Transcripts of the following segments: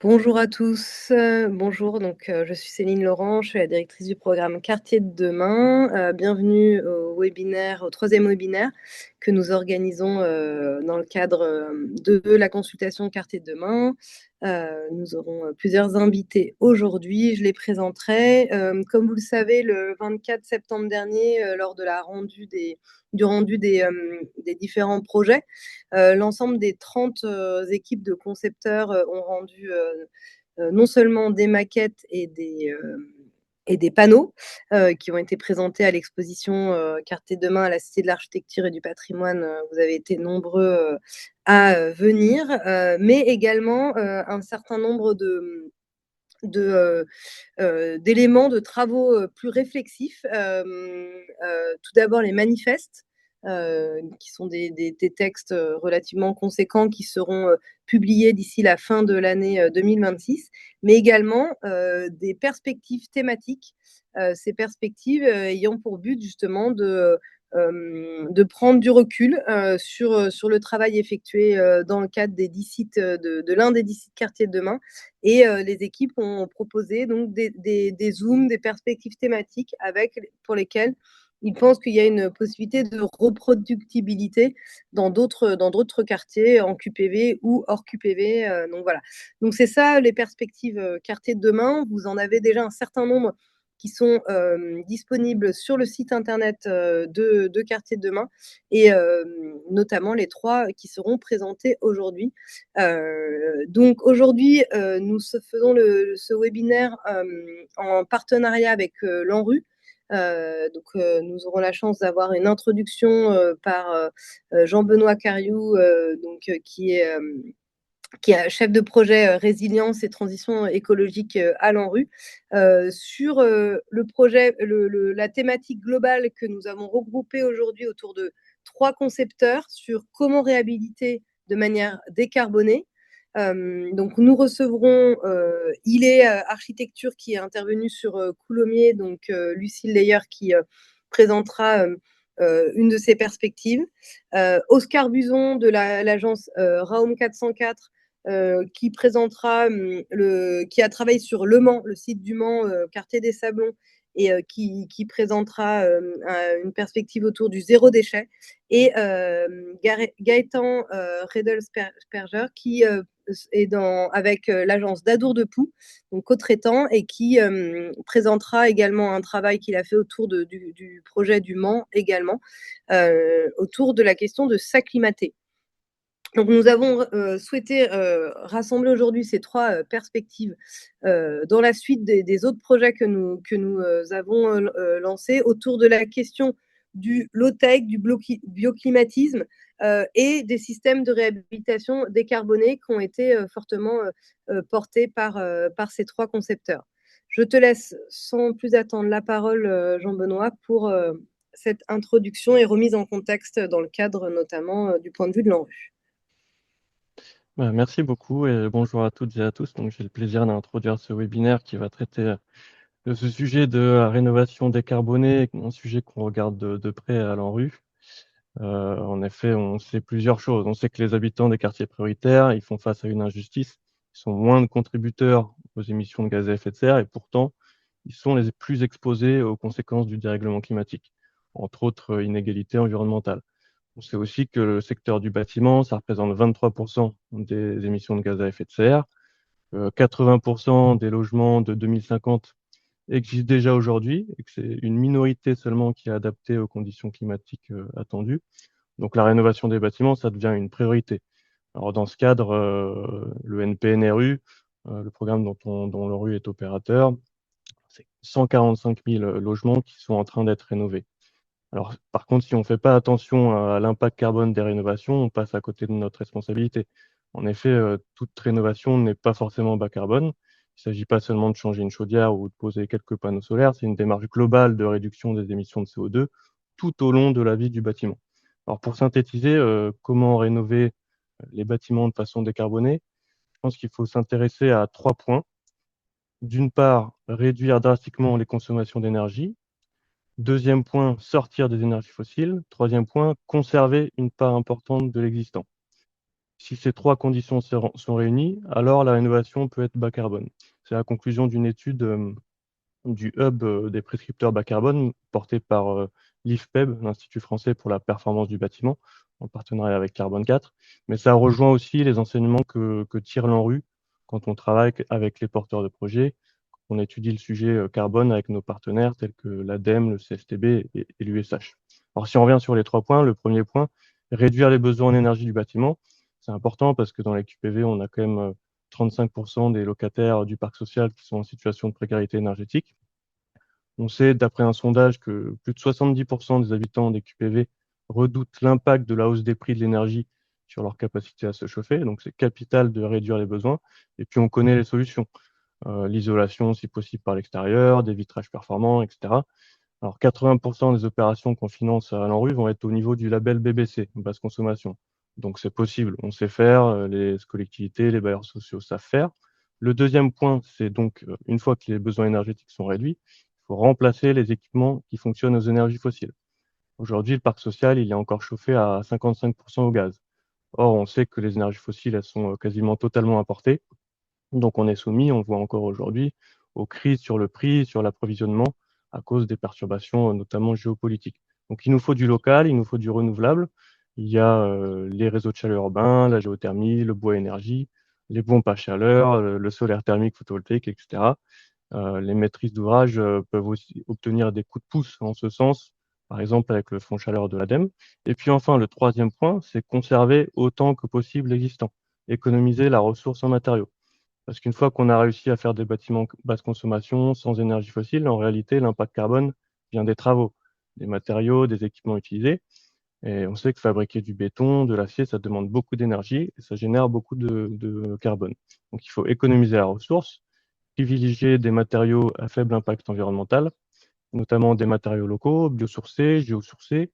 Bonjour à tous, bonjour je suis Céline Laurent, je suis la directrice du programme Quartier de demain. Bienvenue au 3e webinaire que nous organisons, dans le cadre, de la consultation Quartier de demain. Nous aurons, plusieurs invités aujourd'hui, je les présenterai. Comme vous le savez, le 24 septembre dernier, lors de la rendu du rendu des différents projets, l'ensemble des 30 équipes de concepteurs ont rendu non seulement des maquettes et des panneaux qui ont été présentés à l'exposition Quartier de demain à la Cité de l'Architecture et du Patrimoine. Vous avez été nombreux à venir, mais également un certain nombre d'éléments, de travaux plus réflexifs. Tout d'abord, les manifestes, qui sont des textes relativement conséquents qui seront publiés d'ici la fin de l'année 2026, mais également des perspectives thématiques, ces perspectives ayant pour but justement de prendre du recul sur le travail effectué dans le cadre des 10 sites, de l'un des 10 sites quartiers de demain. Et les équipes ont proposé donc des zooms, des perspectives thématiques pour lesquelles ils pensent qu'il y a une possibilité de reproductibilité dans d'autres quartiers en QPV ou hors QPV. Donc voilà. Donc c'est ça les perspectives quartiers de demain. Vous en avez déjà un certain nombre qui sont disponibles sur le site internet de Quartier de demain, et notamment les 3 qui seront présentés aujourd'hui. Donc aujourd'hui, nous faisons ce webinaire en partenariat avec l'ANRU. Nous aurons la chance d'avoir une introduction par Jean-Benoît Cariou, qui est chef de projet résilience et transition écologique à l'ANRU, sur le projet, la thématique globale que nous avons regroupée aujourd'hui autour de 3 concepteurs sur comment réhabiliter de manière décarbonée. Donc nous recevrons ILE Architecture qui est intervenue sur Coulommiers, donc Lucille Leyer qui présentera une de ses perspectives. Oscar Buzon de l'agence Raum 404 qui présentera qui a travaillé sur Le Mans, le site du Mans, quartier des Sablons, et qui présentera une perspective autour du zéro déchet. Et Gaëtan Redelsperger qui est avec l'agence d'Adour de Poux, donc co-traitant, et qui présentera également un travail qu'il a fait autour du projet du Mans également, autour de la question de s'acclimater. Donc nous avons souhaité rassembler aujourd'hui ces 3 perspectives dans la suite des autres projets que nous avons lancés autour de la question du low-tech, du bioclimatisme et des systèmes de réhabilitation décarbonés qui ont été fortement portés par ces 3 concepteurs. Je te laisse sans plus attendre la parole, Jean-Benoît, pour cette introduction et remise en contexte dans le cadre notamment du point de vue de l'ANRU. Merci beaucoup et bonjour à toutes et à tous. Donc, j'ai le plaisir d'introduire ce webinaire qui va traiter de ce sujet de la rénovation décarbonée, un sujet qu'on regarde de près à l'ANRU. En effet, on sait plusieurs choses. On sait que les habitants des quartiers prioritaires, ils font face à une injustice. Ils sont moins de contributeurs aux émissions de gaz à effet de serre et pourtant, ils sont les plus exposés aux conséquences du dérèglement climatique, entre autres inégalités environnementales. On sait aussi que le secteur du bâtiment, ça représente 23% des émissions de gaz à effet de serre. 80% des logements de 2050 existent déjà aujourd'hui et que c'est une minorité seulement qui est adaptée aux conditions climatiques attendues. Donc la rénovation des bâtiments, ça devient une priorité. Alors dans ce cadre, le NPNRU, le programme dont l'ANRU est opérateur, c'est 145 000 logements qui sont en train d'être rénovés. Alors, par contre, si on ne fait pas attention à l'impact carbone des rénovations, on passe à côté de notre responsabilité. En effet, toute rénovation n'est pas forcément bas carbone. Il ne s'agit pas seulement de changer une chaudière ou de poser quelques panneaux solaires, c'est une démarche globale de réduction des émissions de CO2 tout au long de la vie du bâtiment. Alors, pour synthétiser, comment rénover les bâtiments de façon décarbonée, je pense qu'il faut s'intéresser à 3 points. D'une part, réduire drastiquement les consommations d'énergie. Deuxième point, sortir des énergies fossiles. Troisième point, conserver une part importante de l'existant. Si ces trois conditions sont réunies, alors la rénovation peut être bas carbone. C'est la conclusion d'une étude du hub des prescripteurs bas carbone porté par l'IFPEB, l'Institut français pour la performance du bâtiment, en partenariat avec Carbone 4. Mais ça rejoint aussi les enseignements que tire l'ANRU quand on travaille avec les porteurs de projets. On étudie le sujet carbone avec nos partenaires tels que l'ADEME, le CFTB et l'USH. Alors si on revient sur les 3 points, le premier point, réduire les besoins en énergie du bâtiment. C'est important parce que dans les QPV, on a quand même 35% des locataires du parc social qui sont en situation de précarité énergétique. On sait, d'après un sondage, que plus de 70% des habitants des QPV redoutent l'impact de la hausse des prix de l'énergie sur leur capacité à se chauffer. Donc, c'est capital de réduire les besoins. Et puis, on connaît les solutions. L'isolation, si possible, par l'extérieur, des vitrages performants, etc. Alors, 80% des opérations qu'on finance à l'ANRU vont être au niveau du label BBC, basse consommation. Donc, c'est possible, on sait faire, les collectivités, les bailleurs sociaux savent faire. Le deuxième point, c'est donc, une fois que les besoins énergétiques sont réduits, il faut remplacer les équipements qui fonctionnent aux énergies fossiles. Aujourd'hui, le parc social, il est encore chauffé à 55% au gaz. Or, on sait que les énergies fossiles, elles sont quasiment totalement importées. Donc on est soumis, on le voit encore aujourd'hui, aux crises sur le prix, sur l'approvisionnement, à cause des perturbations, notamment géopolitiques. Donc il nous faut du local, il nous faut du renouvelable. Il y a les réseaux de chaleur urbains, la géothermie, le bois énergie, les pompes à chaleur, le solaire thermique photovoltaïque, etc. Les maîtrises d'ouvrage peuvent aussi obtenir des coups de pouce en ce sens, par exemple avec le fonds chaleur de l'ADEME. Et puis enfin, le troisième point, c'est conserver autant que possible l'existant, économiser la ressource en matériaux. Parce qu'une fois qu'on a réussi à faire des bâtiments basse consommation, sans énergie fossile, en réalité, l'impact carbone vient des travaux, des matériaux, des équipements utilisés. Et on sait que fabriquer du béton, de l'acier, ça demande beaucoup d'énergie et ça génère beaucoup de carbone. Donc il faut économiser la ressource, privilégier des matériaux à faible impact environnemental, notamment des matériaux locaux, biosourcés, géosourcés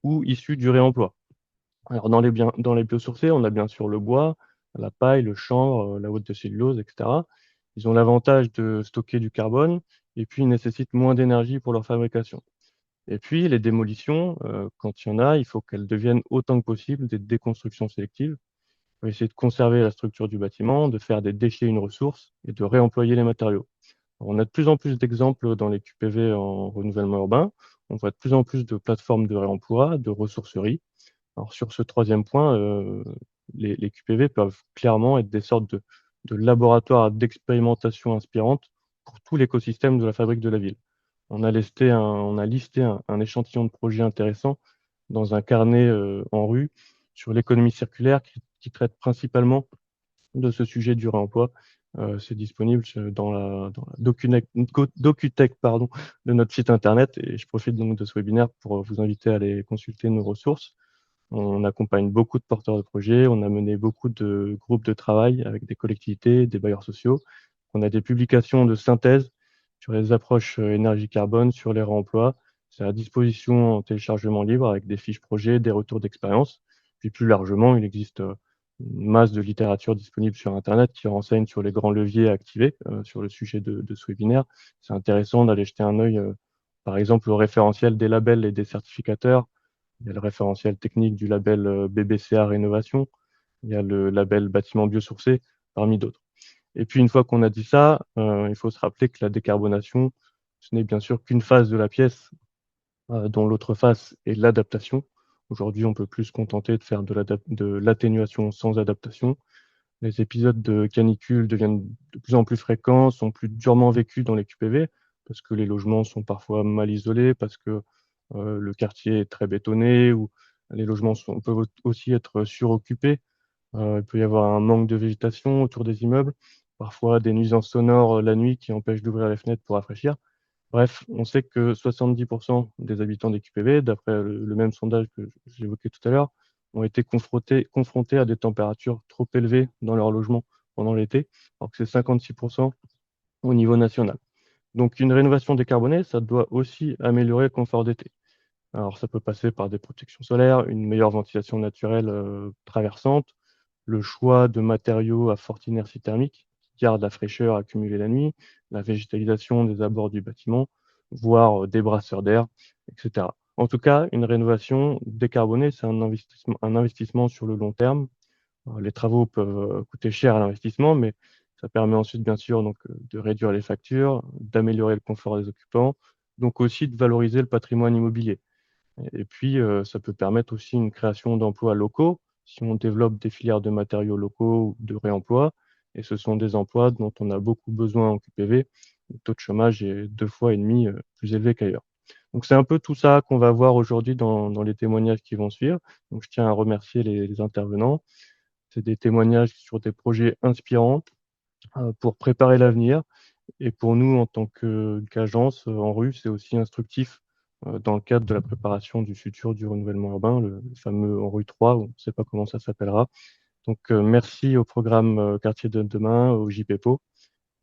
ou issus du réemploi. Alors dans les biosourcés, on a bien sûr le bois, la paille, le chanvre, la ouate de cellulose, etc. Ils ont l'avantage de stocker du carbone et puis ils nécessitent moins d'énergie pour leur fabrication. Et puis les démolitions, quand il y en a, il faut qu'elles deviennent autant que possible des déconstructions sélectives. On va essayer de conserver la structure du bâtiment, de faire des déchets une ressource et de réemployer les matériaux. On a de plus en plus d'exemples dans les QPV en renouvellement urbain. On voit de plus en plus de plateformes de réemploi, de ressourceries. Alors sur ce troisième point, les QPV peuvent clairement être des sortes de laboratoires d'expérimentation inspirantes pour tout l'écosystème de la fabrique de la ville. On a listé un échantillon de projets intéressants dans un carnet en rue sur l'économie circulaire qui traite principalement de ce sujet du réemploi. C'est disponible dans la DocuTech pardon, de notre site internet et je profite donc de ce webinaire pour vous inviter à aller consulter nos ressources. On accompagne beaucoup de porteurs de projets, on a mené beaucoup de groupes de travail avec des collectivités, des bailleurs sociaux. On a des publications de synthèse sur les approches énergie carbone, sur les réemplois. C'est à disposition en téléchargement libre avec des fiches projets, des retours d'expérience. Puis plus largement, il existe une masse de littérature disponible sur Internet qui renseigne sur les grands leviers à activer sur le sujet de ce webinaire. C'est intéressant d'aller jeter un œil, par exemple, au référentiel des labels et des certificateurs. Il y a le référentiel technique du label BBCA Rénovation. Il y a le label bâtiment biosourcé, parmi d'autres. Et puis, une fois qu'on a dit ça, il faut se rappeler que la décarbonation, ce n'est bien sûr qu'une phase de la pièce, dont l'autre face est l'adaptation. Aujourd'hui, on peut plus se contenter de faire de l'atténuation sans adaptation. Les épisodes de canicule deviennent de plus en plus fréquents, sont plus durement vécus dans les QPV, parce que les logements sont parfois mal isolés, parce que le quartier est très bétonné, ou les logements peuvent aussi être suroccupés. Il peut y avoir un manque de végétation autour des immeubles, parfois des nuisances sonores la nuit qui empêchent d'ouvrir les fenêtres pour rafraîchir. Bref, on sait que 70% des habitants des QPV, d'après le même sondage que j'évoquais tout à l'heure, ont été confrontés à des températures trop élevées dans leur logement pendant l'été, alors que c'est 56% au niveau national. Donc une rénovation décarbonée, ça doit aussi améliorer le confort d'été. Alors ça peut passer par des protections solaires, une meilleure ventilation naturelle traversante, le choix de matériaux à forte inertie thermique qui gardent la fraîcheur accumulée la nuit, la végétalisation des abords du bâtiment, voire des brasseurs d'air, etc. En tout cas, une rénovation décarbonée, c'est un investissement sur le long terme. Les travaux peuvent coûter cher à l'investissement, mais ça permet ensuite, bien sûr, donc, de réduire les factures, d'améliorer le confort des occupants, donc aussi de valoriser le patrimoine immobilier. Et puis, ça peut permettre aussi une création d'emplois locaux, si on développe des filières de matériaux locaux ou de réemploi, et ce sont des emplois dont on a beaucoup besoin en QPV. Le taux de chômage est 2 fois et demi plus élevé qu'ailleurs. Donc c'est un peu tout ça qu'on va voir aujourd'hui dans les témoignages qui vont suivre. Donc je tiens à remercier les intervenants. C'est des témoignages sur des projets inspirants, pour préparer l'avenir. Et pour nous, en tant qu'agence ANRU, c'est aussi instructif dans le cadre de la préparation du futur du renouvellement urbain, le fameux ANRU 3, on ne sait pas comment ça s'appellera. Donc merci au programme Quartier de demain, au JPEPO,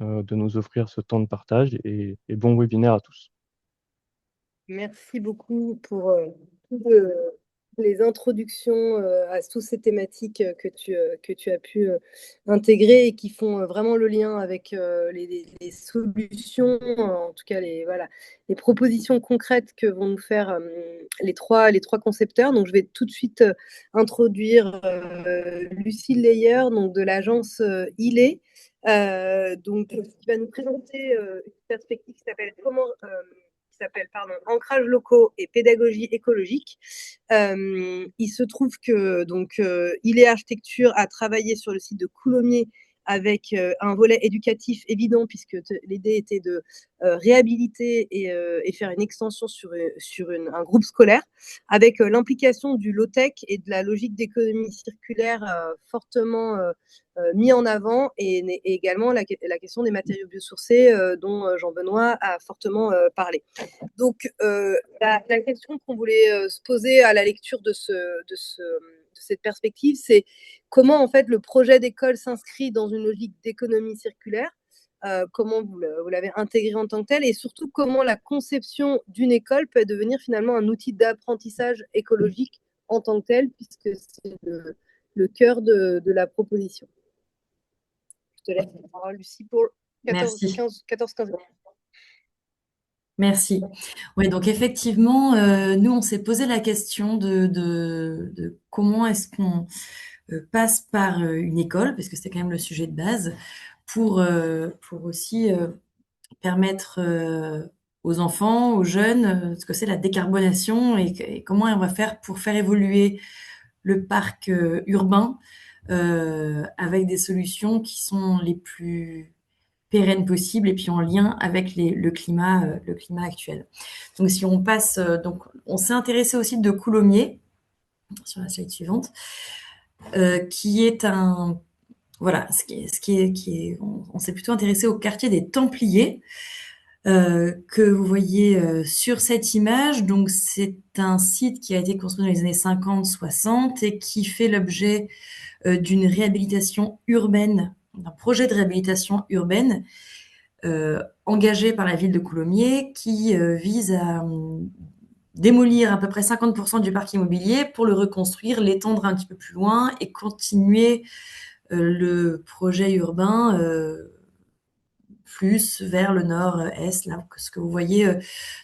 de nous offrir ce temps de partage et bon webinaire à tous. Merci beaucoup pour toutes les introductions à toutes ces thématiques que tu as pu intégrer et qui font vraiment le lien avec les solutions, en tout cas voilà, les propositions concrètes que vont nous faire les trois concepteurs. Donc, je vais tout de suite introduire Lucille Leyer, donc de l'agence ILE, donc, qui va nous présenter une perspective qui s'appelle Ancrage locaux et pédagogie écologique. Il se trouve que donc ILE Architecture a travaillé sur le site de Coulommiers avec un volet éducatif évident, puisque l'idée était de réhabiliter et faire une extension sur un groupe scolaire, avec l'implication du low-tech et de la logique d'économie circulaire fortement mis en avant, et également la question des matériaux biosourcés dont Jean-Benoît a fortement parlé. Donc, la question qu'on voulait se poser à la lecture de cette perspective, c'est comment en fait le projet d'école s'inscrit dans une logique d'économie circulaire, comment vous l'avez intégré en tant que tel, et surtout comment la conception d'une école peut devenir finalement un outil d'apprentissage écologique en tant que tel, puisque c'est le cœur de la proposition. Je te laisse la parole, Lucie, pour 14-15 minutes. Merci. Oui, donc effectivement, nous, on s'est posé la question de comment est-ce qu'on passe par une école, parce que c'était quand même le sujet de base, pour aussi permettre aux enfants, aux jeunes, ce que c'est la décarbonation et comment on va faire pour faire évoluer le parc urbain avec des solutions qui sont les plus pérennes possibles et puis en lien avec le climat actuel. Donc si on passe, donc on s'est intéressé au site de Coulommiers sur la slide suivante, qui est un voilà, on s'est plutôt intéressé au quartier des Templiers, que vous voyez sur cette image. Donc c'est un site qui a été construit dans les années 50-60 et qui fait l'objet d'une réhabilitation urbaine, d'un projet de réhabilitation urbaine engagé par la ville de Coulommiers, qui vise à démolir à peu près 50% du parc immobilier pour le reconstruire, l'étendre un petit peu plus loin et continuer le projet urbain plus vers le nord-est, là, ce que vous voyez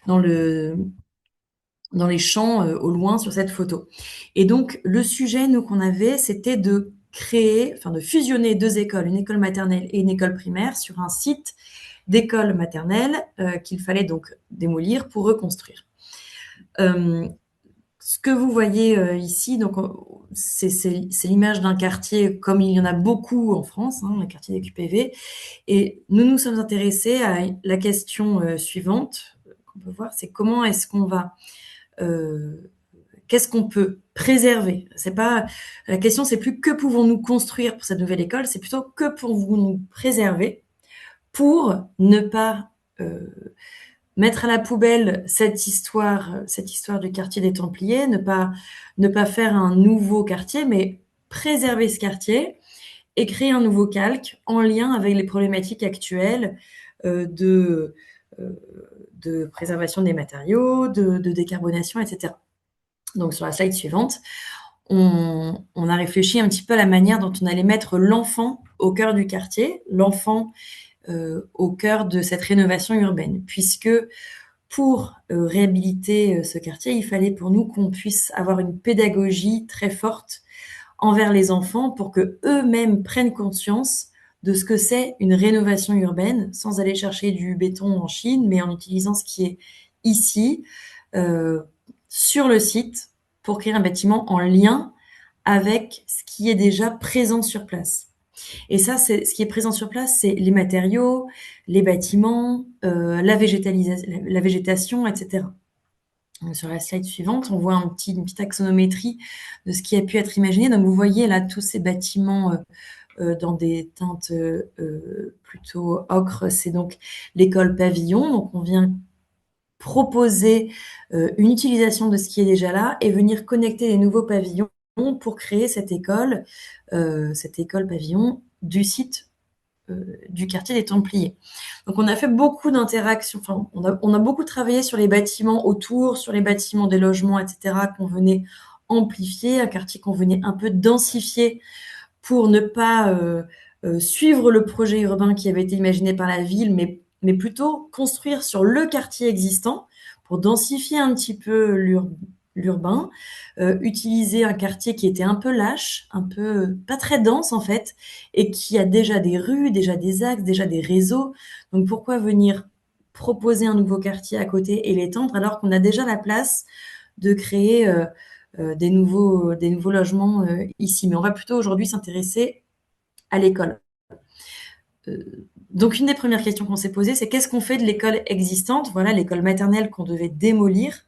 dans les champs au loin sur cette photo. Et donc, le sujet, nous, qu'on avait, c'était de fusionner deux écoles, une école maternelle et une école primaire, sur un site d'école maternelle qu'il fallait donc démolir pour reconstruire. Ce que vous voyez ici, donc c'est l'image d'un quartier comme il y en a beaucoup en France, hein, le quartier des QPV. Et nous nous sommes intéressés à la question suivante qu'on peut voir, c'est comment est-ce qu'on va qu'est-ce qu'on peut préserver? La question, c'est plus que pouvons-nous construire pour cette nouvelle école, c'est plutôt que pouvons-nous préserver pour ne pas mettre à la poubelle cette histoire du quartier des Templiers, ne pas faire un nouveau quartier, mais préserver ce quartier et créer un nouveau calque en lien avec les problématiques actuelles de préservation des matériaux, de décarbonation, etc. Donc sur la slide suivante, on a réfléchi un petit peu à la manière dont on allait mettre l'enfant au cœur du quartier, l'enfant au cœur de cette rénovation urbaine, puisque pour réhabiliter ce quartier, il fallait pour nous qu'on puisse avoir une pédagogie très forte envers les enfants pour que eux-mêmes prennent conscience de ce que c'est une rénovation urbaine, sans aller chercher du béton en Chine, mais en utilisant ce qui est ici, sur le site, pour créer un bâtiment en lien avec ce qui est déjà présent sur place. Et ça, c'est ce qui est présent sur place, c'est les matériaux, les bâtiments, la végétation, etc. Sur la slide suivante, on voit une petite axonométrie de ce qui a pu être imaginé. Donc, vous voyez là tous ces bâtiments dans des teintes plutôt ocre. C'est donc l'école pavillon. Donc, on vient proposer une utilisation de ce qui est déjà là et venir connecter les nouveaux pavillons pour créer cette école pavillon du site du quartier des Templiers. Donc on a fait beaucoup d'interactions, enfin on a beaucoup travaillé sur les bâtiments autour, sur les bâtiments des logements, etc., qu'on venait amplifier, un quartier qu'on venait un peu densifier pour ne pas suivre le projet urbain qui avait été imaginé par la ville, mais plutôt construire sur le quartier existant pour densifier un petit peu l'urbain, utiliser un quartier qui était un peu lâche, un peu pas très dense en fait, et qui a déjà des rues, déjà des axes, déjà des réseaux. Donc pourquoi venir proposer un nouveau quartier à côté et l'étendre alors qu'on a déjà la place de créer des nouveaux logements ici. Mais on va plutôt aujourd'hui s'intéresser à l'école. Donc une des premières questions qu'on s'est posées, c'est qu'est-ce qu'on fait de l'école existante? Voilà, l'école maternelle qu'on devait démolir.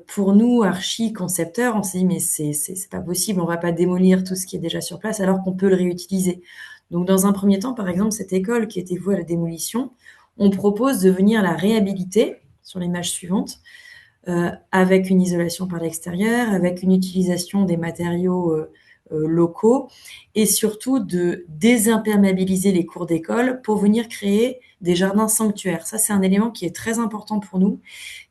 Pour nous, archi-concepteurs, on s'est dit mais c'est pas possible, on va pas démolir tout ce qui est déjà sur place alors qu'on peut le réutiliser. Donc dans un premier temps, par exemple, cette école qui était vouée à la démolition, on propose de venir la réhabiliter sur l'image suivante, avec une isolation par l'extérieur, avec une utilisation des matériaux locaux et surtout de désimperméabiliser les cours d'école pour venir créer des jardins sanctuaires. Ça, c'est un élément qui est très important pour nous,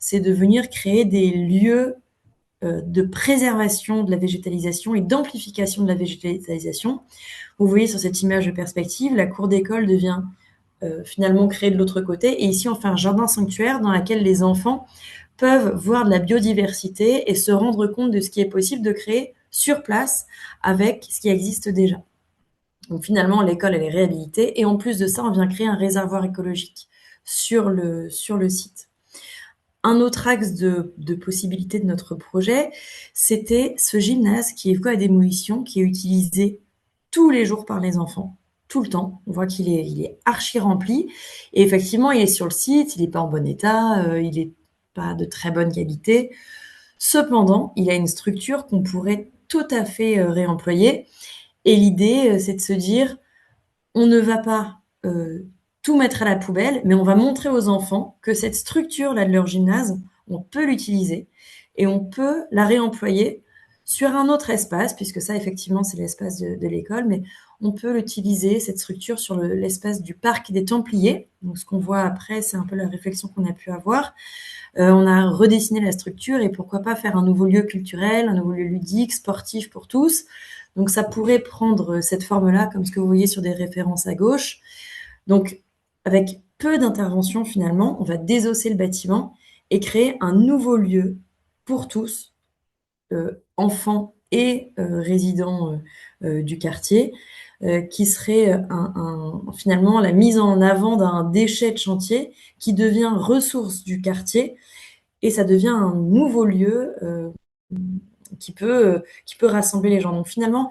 c'est de venir créer des lieux de préservation de la végétalisation et d'amplification de la végétalisation. Vous voyez sur cette image de perspective, la cour d'école devient finalement créée de l'autre côté et ici on fait un jardin sanctuaire dans lequel les enfants peuvent voir de la biodiversité et se rendre compte de ce qui est possible de créer sur place avec ce qui existe déjà. Donc finalement, l'école, elle est réhabilitée et en plus de ça, on vient créer un réservoir écologique sur le site. Un autre axe de possibilité de notre projet, c'était ce gymnase qui est voué à démolition, qui est utilisé tous les jours par les enfants, tout le temps. On voit qu'il est archi rempli et effectivement, il est sur le site, il n'est pas en bon état, il n'est pas de très bonne qualité. Cependant, il a une structure qu'on pourrait tout à fait réemployer. Et l'idée, c'est de se dire, on ne va pas tout mettre à la poubelle, mais on va montrer aux enfants que cette structure-là de leur gymnase, on peut l'utiliser et on peut la réemployer sur un autre espace, puisque ça, effectivement, c'est l'espace de l'école, mais on peut l'utiliser, cette structure, sur l'espace du parc des Templiers. Donc, ce qu'on voit après, c'est un peu la réflexion qu'on a pu avoir. On a redessiné la structure et pourquoi pas faire un nouveau lieu culturel, un nouveau lieu ludique, sportif pour tous. Donc ça pourrait prendre cette forme-là, comme ce que vous voyez sur des références à gauche. Donc avec peu d'intervention finalement, on va désosser le bâtiment et créer un nouveau lieu pour tous, enfants et résidents du quartier, qui serait finalement la mise en avant d'un déchet de chantier qui devient ressource du quartier et ça devient un nouveau lieu qui peut rassembler les gens. Donc finalement,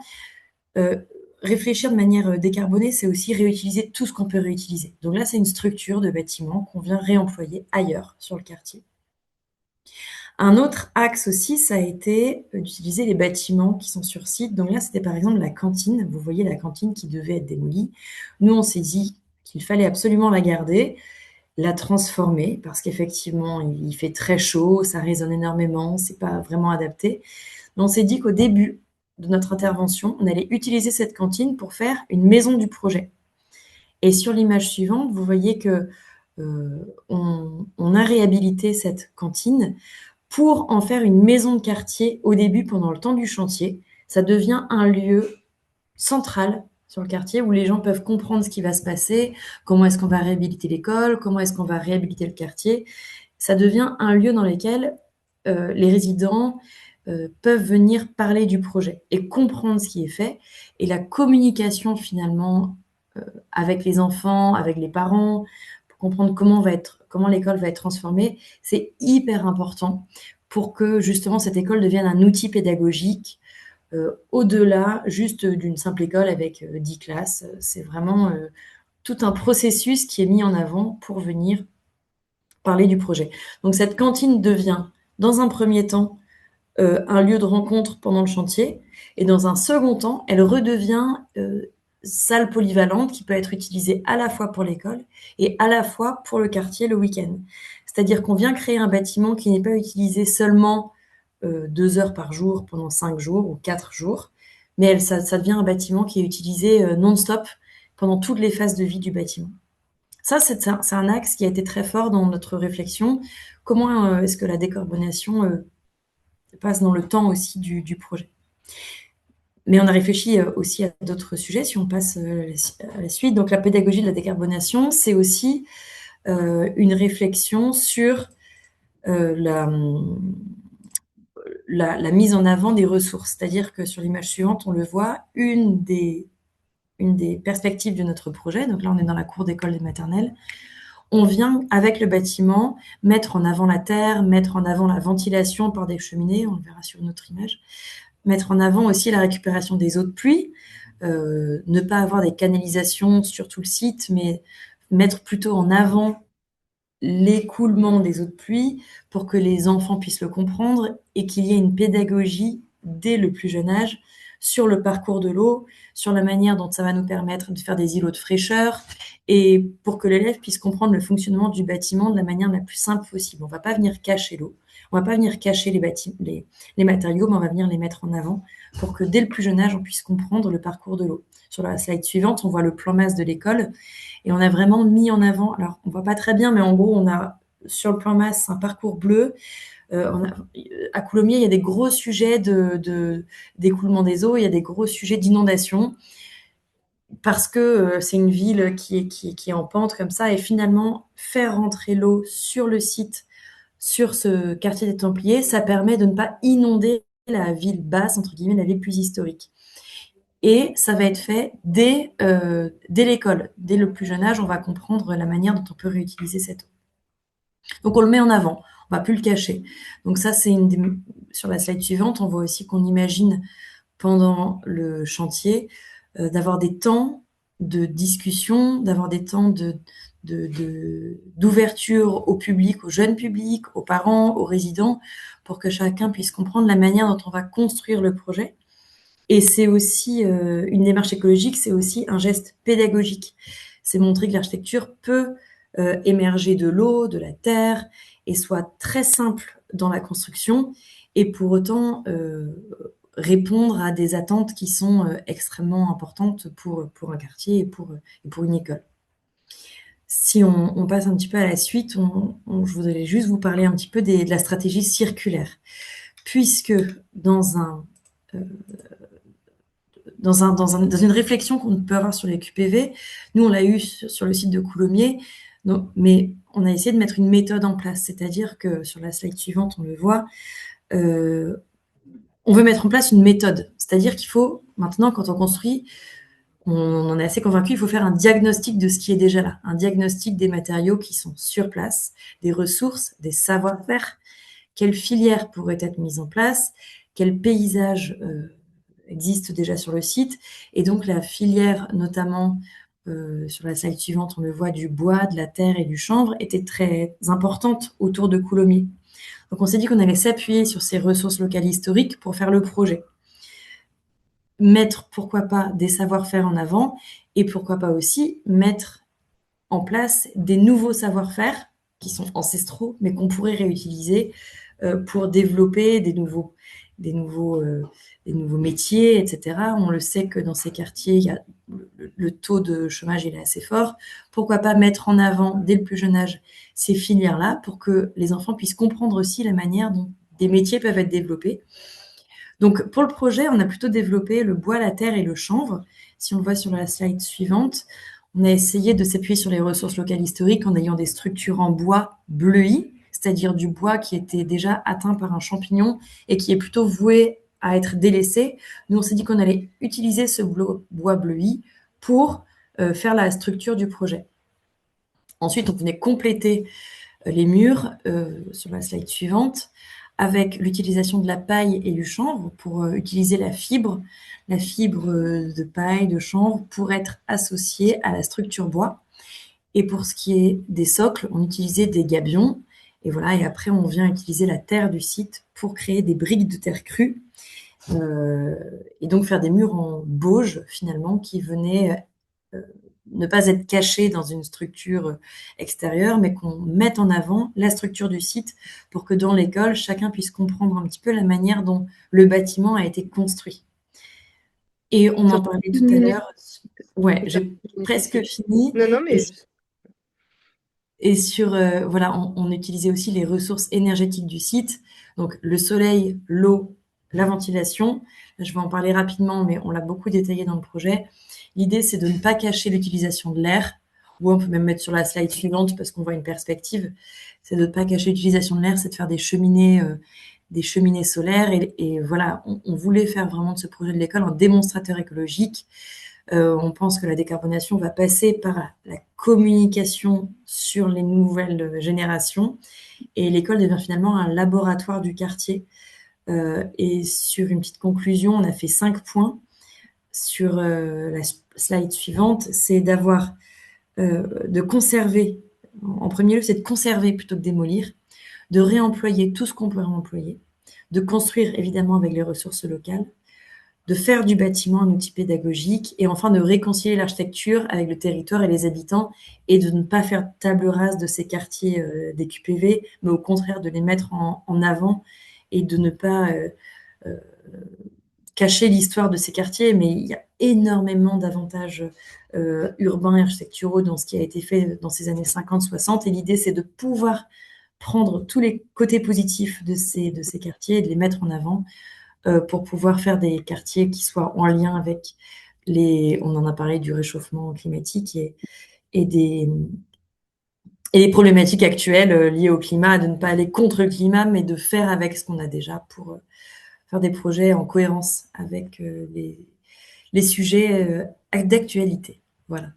réfléchir de manière décarbonée, c'est aussi réutiliser tout ce qu'on peut réutiliser. Donc là, c'est une structure de bâtiment qu'on vient réemployer ailleurs sur le quartier. Un autre axe aussi, ça a été d'utiliser les bâtiments qui sont sur site. Donc là, c'était par exemple la cantine. Vous voyez la cantine qui devait être démolie. Nous, on s'est dit qu'il fallait absolument la garder, la transformer, parce qu'effectivement, il fait très chaud, ça résonne énormément, c'est pas vraiment adapté. Mais on s'est dit qu'au début de notre intervention, on allait utiliser cette cantine pour faire une maison du projet. Et sur l'image suivante, vous voyez que on a réhabilité cette cantine pour en faire une maison de quartier au début, pendant le temps du chantier. Ça devient un lieu central sur le quartier où les gens peuvent comprendre ce qui va se passer, comment est-ce qu'on va réhabiliter l'école, comment est-ce qu'on va réhabiliter le quartier. Ça devient un lieu dans lequel les résidents, peuvent venir parler du projet et comprendre ce qui est fait. Et la communication finalement avec les enfants, avec les parents, pour comprendre comment l'école va être transformée, c'est hyper important pour que justement cette école devienne un outil pédagogique au-delà juste d'une simple école avec 10 classes. C'est vraiment tout un processus qui est mis en avant pour venir parler du projet. Donc cette cantine devient, dans un premier temps, un lieu de rencontre pendant le chantier, et dans un second temps, elle redevient salle polyvalente qui peut être utilisée à la fois pour l'école et à la fois pour le quartier le week-end. C'est-à-dire qu'on vient créer un bâtiment qui n'est pas utilisé seulement 2 heures par jour pendant 5 jours ou 4 jours, mais ça devient un bâtiment qui est utilisé non-stop pendant toutes les phases de vie du bâtiment. Ça, c'est un axe qui a été très fort dans notre réflexion. Comment est-ce que la décarbonation passe dans le temps aussi du projet? Mais on a réfléchi aussi à d'autres sujets, si on passe à la suite. Donc la pédagogie de la décarbonation, c'est aussi une réflexion sur la mise en avant des ressources. C'est-à-dire que sur l'image suivante, on le voit, une des perspectives de notre projet, donc là on est dans la cour d'école des maternelles, on vient avec le bâtiment mettre en avant la terre, mettre en avant la ventilation par des cheminées, on le verra sur une autre image, mettre en avant aussi la récupération des eaux de pluie, ne pas avoir des canalisations sur tout le site, mais mettre plutôt en avant l'écoulement des eaux de pluie pour que les enfants puissent le comprendre et qu'il y ait une pédagogie dès le plus jeune âge sur le parcours de l'eau, sur la manière dont ça va nous permettre de faire des îlots de fraîcheur et pour que l'élève puisse comprendre le fonctionnement du bâtiment de la manière la plus simple possible. On ne va pas venir cacher l'eau, on ne va pas venir cacher les matériaux, mais on va venir les mettre en avant pour que dès le plus jeune âge, on puisse comprendre le parcours de l'eau. Sur la slide suivante, on voit le plan masse de l'école et on a vraiment mis en avant, alors on ne voit pas très bien, mais en gros, on a sur le plan masse un parcours bleu. À Coulommiers, il y a des gros sujets d'écoulement des eaux, il y a des gros sujets d'inondation, parce que c'est une ville qui est en pente comme ça, et finalement, faire rentrer l'eau sur le site, sur ce quartier des Templiers, ça permet de ne pas inonder la ville basse, entre guillemets, la ville plus historique. Et ça va être fait dès l'école. Dès le plus jeune âge, on va comprendre la manière dont on peut réutiliser cette eau. Donc on le met en avant, on ne va plus le cacher. Donc ça, c'est sur la slide suivante, on voit aussi qu'on imagine pendant le chantier d'avoir des temps de discussion, d'avoir des temps d'ouverture au public, au jeune public, aux parents, aux résidents, pour que chacun puisse comprendre la manière dont on va construire le projet. Et c'est aussi une démarche écologique, c'est aussi un geste pédagogique. C'est montrer que l'architecture peut émerger de l'eau, de la terre, et soit très simple dans la construction, et pour autant répondre à des attentes qui sont extrêmement importantes pour un quartier et pour une école. Si on passe un petit peu à la suite, je voudrais juste vous parler un petit peu de la stratégie circulaire, puisque dans une réflexion qu'on peut avoir sur les QPV, nous on l'a eu sur le site de Coulommiers, mais on a essayé de mettre une méthode en place, c'est-à-dire que sur la slide suivante, on le voit, on veut mettre en place une méthode, c'est-à-dire qu'il faut, maintenant, quand on construit, on en est assez convaincu, il faut faire un diagnostic de ce qui est déjà là, un diagnostic des matériaux qui sont sur place, des ressources, des savoir-faire, quelles filières pourraient être mises en place, quels paysages existe déjà sur le site, et donc la filière, notamment sur la slide suivante, on le voit, du bois, de la terre et du chanvre, était très importante autour de Coulommiers. Donc on s'est dit qu'on allait s'appuyer sur ces ressources locales historiques pour faire le projet. Mettre, pourquoi pas, des savoir-faire en avant, et pourquoi pas aussi mettre en place des nouveaux savoir-faire qui sont ancestraux, mais qu'on pourrait réutiliser pour développer des nouveaux métiers, etc. On le sait que dans ces quartiers, le taux de chômage il est assez fort. Pourquoi pas mettre en avant, dès le plus jeune âge, ces filières-là pour que les enfants puissent comprendre aussi la manière dont des métiers peuvent être développés. Donc, pour le projet, on a plutôt développé le bois, la terre et le chanvre. Si on le voit sur la slide suivante, on a essayé de s'appuyer sur les ressources locales historiques en ayant des structures en bois bleuies, c'est-à-dire du bois qui était déjà atteint par un champignon et qui est plutôt voué à être délaissé. Nous, on s'est dit qu'on allait utiliser ce bois bleui pour faire la structure du projet. Ensuite, on venait compléter les murs sur la slide suivante avec l'utilisation de la paille et du chanvre pour utiliser la fibre de paille, de chanvre pour être associée à la structure bois. Et pour ce qui est des socles, on utilisait des gabions. Et voilà, et après, on vient utiliser la terre du site pour créer des briques de terre crue. Et donc faire des murs en bauge, finalement, qui venaient ne pas être cachés dans une structure extérieure, mais qu'on mette en avant la structure du site pour que dans l'école, chacun puisse comprendre un petit peu la manière dont le bâtiment a été construit. Et on en parlait tout à l'heure. Ouais, j'ai presque fini. Non, mais... Et sur, voilà, on utilisait aussi les ressources énergétiques du site, donc le soleil, l'eau, la ventilation. Là, je vais en parler rapidement, mais on l'a beaucoup détaillé dans le projet. L'idée, c'est de ne pas cacher l'utilisation de l'air, ou on peut même mettre sur la slide suivante parce qu'on voit une perspective. C'est de ne pas cacher l'utilisation de l'air, c'est de faire des cheminées solaires. Et voilà, on voulait faire vraiment de ce projet de l'école un démonstrateur écologique. On pense que la décarbonation va passer par la communication sur les nouvelles générations et l'école devient finalement un laboratoire du quartier. Et sur une petite conclusion, on a fait 5 points sur la slide suivante, c'est de conserver, en premier lieu, c'est de conserver plutôt que démolir, de réemployer tout ce qu'on peut réemployer, de construire évidemment avec les ressources locales, de faire du bâtiment un outil pédagogique et enfin de réconcilier l'architecture avec le territoire et les habitants et de ne pas faire table rase de ces quartiers des QPV, mais au contraire de les mettre en avant et de ne pas cacher l'histoire de ces quartiers. Mais il y a énormément d'avantages urbains et architecturaux dans ce qui a été fait dans ces années 50-60 et l'idée c'est de pouvoir prendre tous les côtés positifs de ces quartiers et de les mettre en avant pour pouvoir faire des quartiers qui soient en lien avec on en a parlé du réchauffement climatique et les problématiques actuelles liées au climat, de ne pas aller contre le climat, mais de faire avec ce qu'on a déjà pour faire des projets en cohérence avec les sujets d'actualité. Voilà.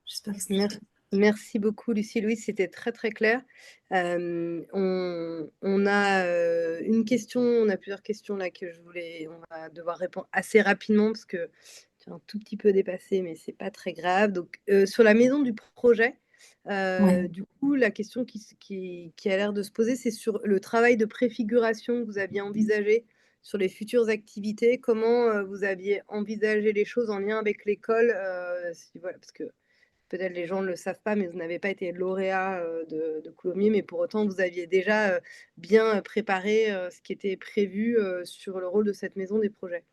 J'espère que c'est... Merci beaucoup, Lucie-Louise, c'était très très clair. On a une question, on a plusieurs questions là on va devoir répondre assez rapidement parce que tu es un tout petit peu dépassé, mais c'est pas très grave. Donc, sur la maison du projet, du coup, la question qui a l'air de se poser, c'est sur le travail de préfiguration que vous aviez envisagé sur les futures activités. Comment vous aviez envisagé les choses en lien avec l'école, voilà, parce que peut-être les gens ne le savent pas, mais vous n'avez pas été lauréat de Coulommiers, mais pour autant, vous aviez déjà bien préparé ce qui était prévu sur le rôle de cette maison des projets.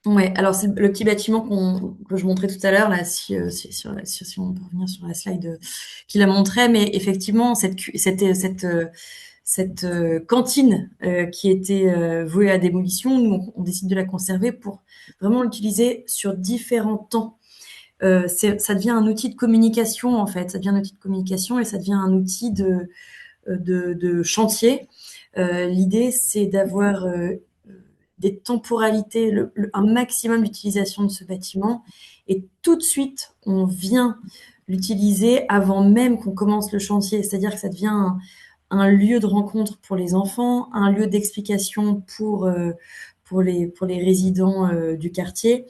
Ouais, alors c'est le petit bâtiment que je montrais tout à l'heure, là, si on peut revenir sur la slide qui la montrait, mais effectivement, cette cantine qui était vouée à démolition, nous, on décide de la conserver pour vraiment l'utiliser sur différents temps. Ça devient un outil de communication, en fait. Ça devient un outil de communication et ça devient un outil de chantier. L'idée, c'est d'avoir des temporalités, un maximum d'utilisation de ce bâtiment. Et tout de suite, on vient l'utiliser avant même qu'on commence le chantier. C'est-à-dire que ça devient un lieu de rencontre pour les enfants, un lieu d'explication pour les résidents du quartier.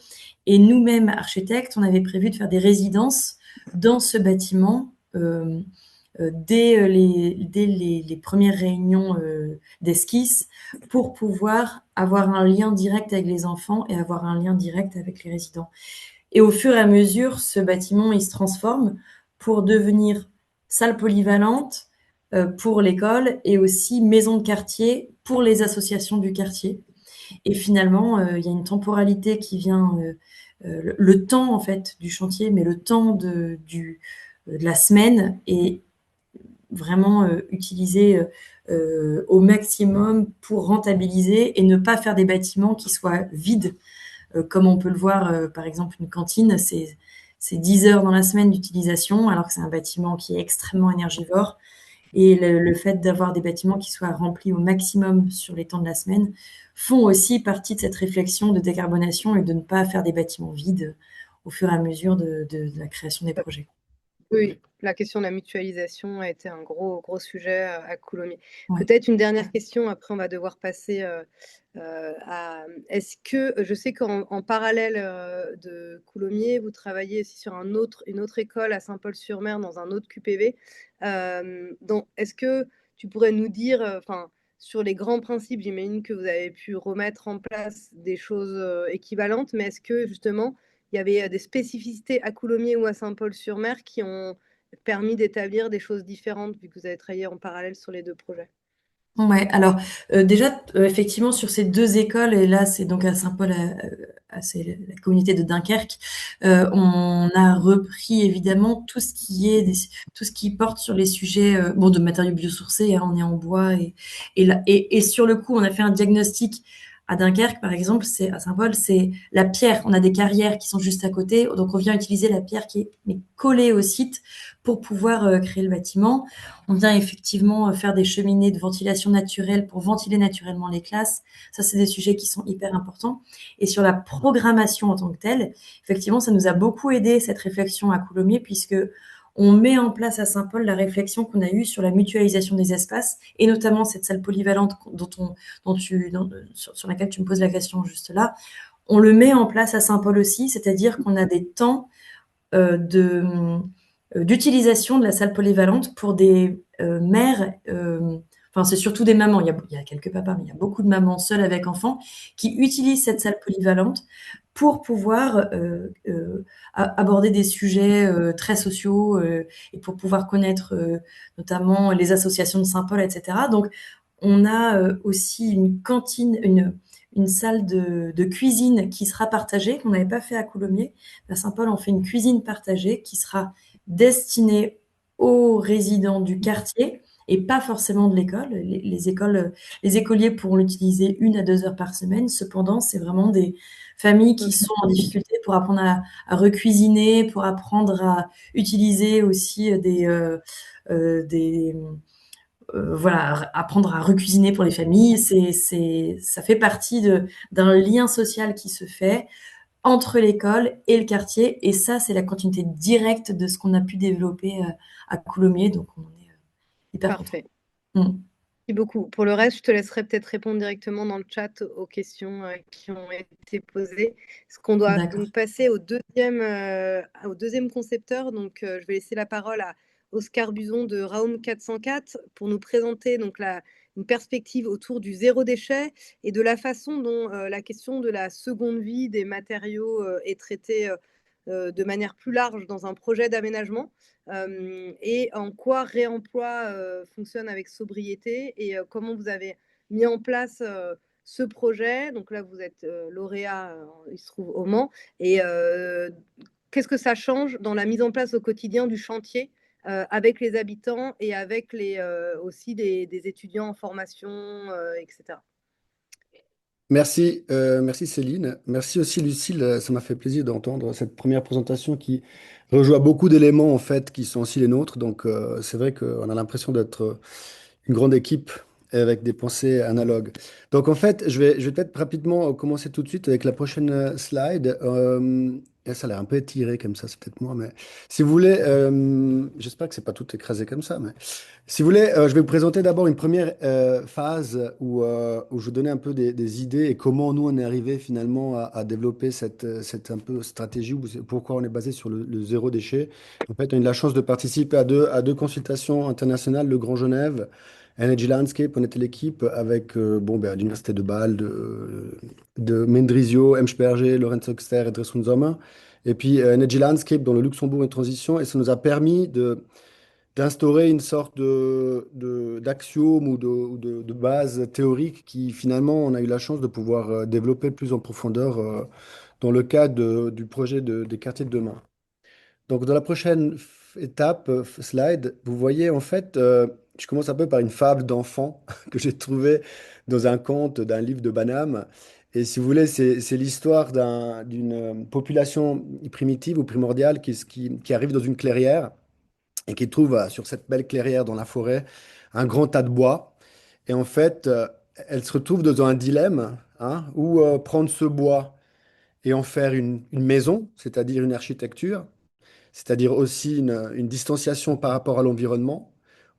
Et nous-mêmes, architectes, on avait prévu de faire des résidences dans ce bâtiment dès les premières réunions d'esquisse pour pouvoir avoir un lien direct avec les enfants et avoir un lien direct avec les résidents. Et au fur et à mesure, ce bâtiment, il se transforme pour devenir salle polyvalente pour l'école et aussi maison de quartier pour les associations du quartier. Et finalement, il y a une temporalité qui vient, le temps en fait du chantier, mais le temps de la semaine est vraiment utilisé au maximum pour rentabiliser et ne pas faire des bâtiments qui soient vides, comme on peut le voir, par exemple, une cantine, c'est 10 heures dans la semaine d'utilisation, alors que c'est un bâtiment qui est extrêmement énergivore. et le fait d'avoir des bâtiments qui soient remplis au maximum sur les temps de la semaine font aussi partie de cette réflexion de décarbonation et de ne pas faire des bâtiments vides au fur et à mesure de la création des projets. Oui, la question de la mutualisation a été un gros sujet à Coulommiers. Ouais. Peut-être une dernière question, après on va devoir passer à... Est-ce que, je sais qu'en parallèle de Coulommiers, vous travaillez aussi sur une autre école à Saint-Paul-sur-Mer dans un autre QPV. Donc, est-ce que tu pourrais nous dire, enfin, sur les grands principes, j'imagine que vous avez pu remettre en place des choses équivalentes, mais est-ce que justement il y avait des spécificités à Coulommiers ou à Saint-Paul-sur-Mer qui ont permis d'établir des choses différentes, vu que vous avez travaillé en parallèle sur les deux projets? Ouais, alors déjà, effectivement, sur ces deux écoles, et là, c'est donc à Saint-Paul, c'est la communauté de Dunkerque, on a repris évidemment tout ce qui porte sur les sujets bon, de matériaux biosourcés, hein, on est en bois, et sur le coup, on a fait un diagnostic à Dunkerque, par exemple, à Saint-Paul, c'est la pierre. On a des carrières qui sont juste à côté, donc on vient utiliser la pierre qui est collée au site pour pouvoir créer le bâtiment. On vient effectivement faire des cheminées de ventilation naturelle pour ventiler naturellement les classes. Ça, c'est des sujets qui sont hyper importants. Et sur la programmation en tant que telle, effectivement, ça nous a beaucoup aidé, cette réflexion à Coulommiers, puisque on met en place à Saint-Paul la réflexion qu'on a eue sur la mutualisation des espaces, et notamment cette salle polyvalente sur laquelle tu me poses la question juste là. On le met en place à Saint-Paul aussi, c'est-à-dire qu'on a des temps d'utilisation de la salle polyvalente pour des mères, enfin c'est surtout des mamans, il y a quelques papas, mais il y a beaucoup de mamans seules avec enfants qui utilisent cette salle polyvalente pour pouvoir aborder des sujets très sociaux et pour pouvoir connaître notamment les associations de Saint-Paul, etc. Donc on a aussi une cantine, une salle de cuisine qui sera partagée, qu'on n'avait pas fait à Coulommiers. À Saint-Paul, on fait une cuisine partagée qui sera destinée aux résidents du quartier et pas forcément de l'école. Les écoliers pourront l'utiliser 1 à 2 heures par semaine. Cependant, c'est vraiment des familles qui sont en difficulté pour apprendre à recuisiner, pour apprendre à utiliser aussi des voilà, apprendre à recuisiner pour les familles, ça fait partie d'un lien social qui se fait entre l'école et le quartier. Et ça, c'est la continuité directe de ce qu'on a pu développer à Coulommiers. Donc, on en est hyper content. Parfait. Mm. Merci beaucoup. Pour le reste, je te laisserai peut-être répondre directement dans le chat aux questions qui ont été posées. Ce qu'on doit donc passer au deuxième concepteur. Donc, je vais laisser la parole à Oscar Buzon de Raum 404 pour nous présenter donc une perspective autour du zéro déchet et de la façon dont la question de la seconde vie des matériaux est traitée de manière plus large dans un projet d'aménagement. Et en quoi réemploi fonctionne avec sobriété et comment vous avez mis en place ce projet. Donc là, vous êtes lauréat, il se trouve au Mans. Et qu'est-ce que ça change dans la mise en place au quotidien du chantier avec les habitants et avec aussi des étudiants en formation, etc. Merci Céline. Merci aussi Lucille. Ça m'a fait plaisir d'entendre cette première présentation qui rejoint beaucoup d'éléments en fait qui sont aussi les nôtres. Donc c'est vrai qu'on a l'impression d'être une grande équipe avec des pensées analogues. Donc en fait, je vais peut-être rapidement commencer tout de suite avec la prochaine slide. Et ça a l'air un peu étiré comme ça, c'est peut-être moi, mais si vous voulez, j'espère que c'est pas tout écrasé comme ça, mais si vous voulez, je vais vous présenter d'abord une première phase où je vous donnais un peu des idées et comment nous on est arrivé finalement à développer cette un peu stratégie, pourquoi on est basé sur le zéro déchet. En fait, on a eu la chance de participer à deux consultations internationales, le Grand Genève. Energy Landscape, on était l'équipe avec l'Université de Bâle, de Mendrisio, Emsperger, Lorenz Oxter et Dresden Sommer. Et puis Energy Landscape dans le Luxembourg en transition. Et ça nous a permis d'instaurer une sorte d'axiome ou de base théorique qui finalement on a eu la chance de pouvoir développer plus en profondeur dans le cadre du projet des quartiers de demain. Donc, dans la prochaine étape, slide, vous voyez en fait, je commence un peu par une fable d'enfant que j'ai trouvée dans un conte d'un livre de Banham. Et si vous voulez, c'est l'histoire d'une population primitive ou primordiale qui arrive dans une clairière et qui trouve sur cette belle clairière dans la forêt un grand tas de bois. Et en fait, elle se retrouve dans un dilemme, hein, où prendre ce bois et en faire une maison, c'est-à-dire une architecture, c'est-à-dire aussi une distanciation par rapport à l'environnement,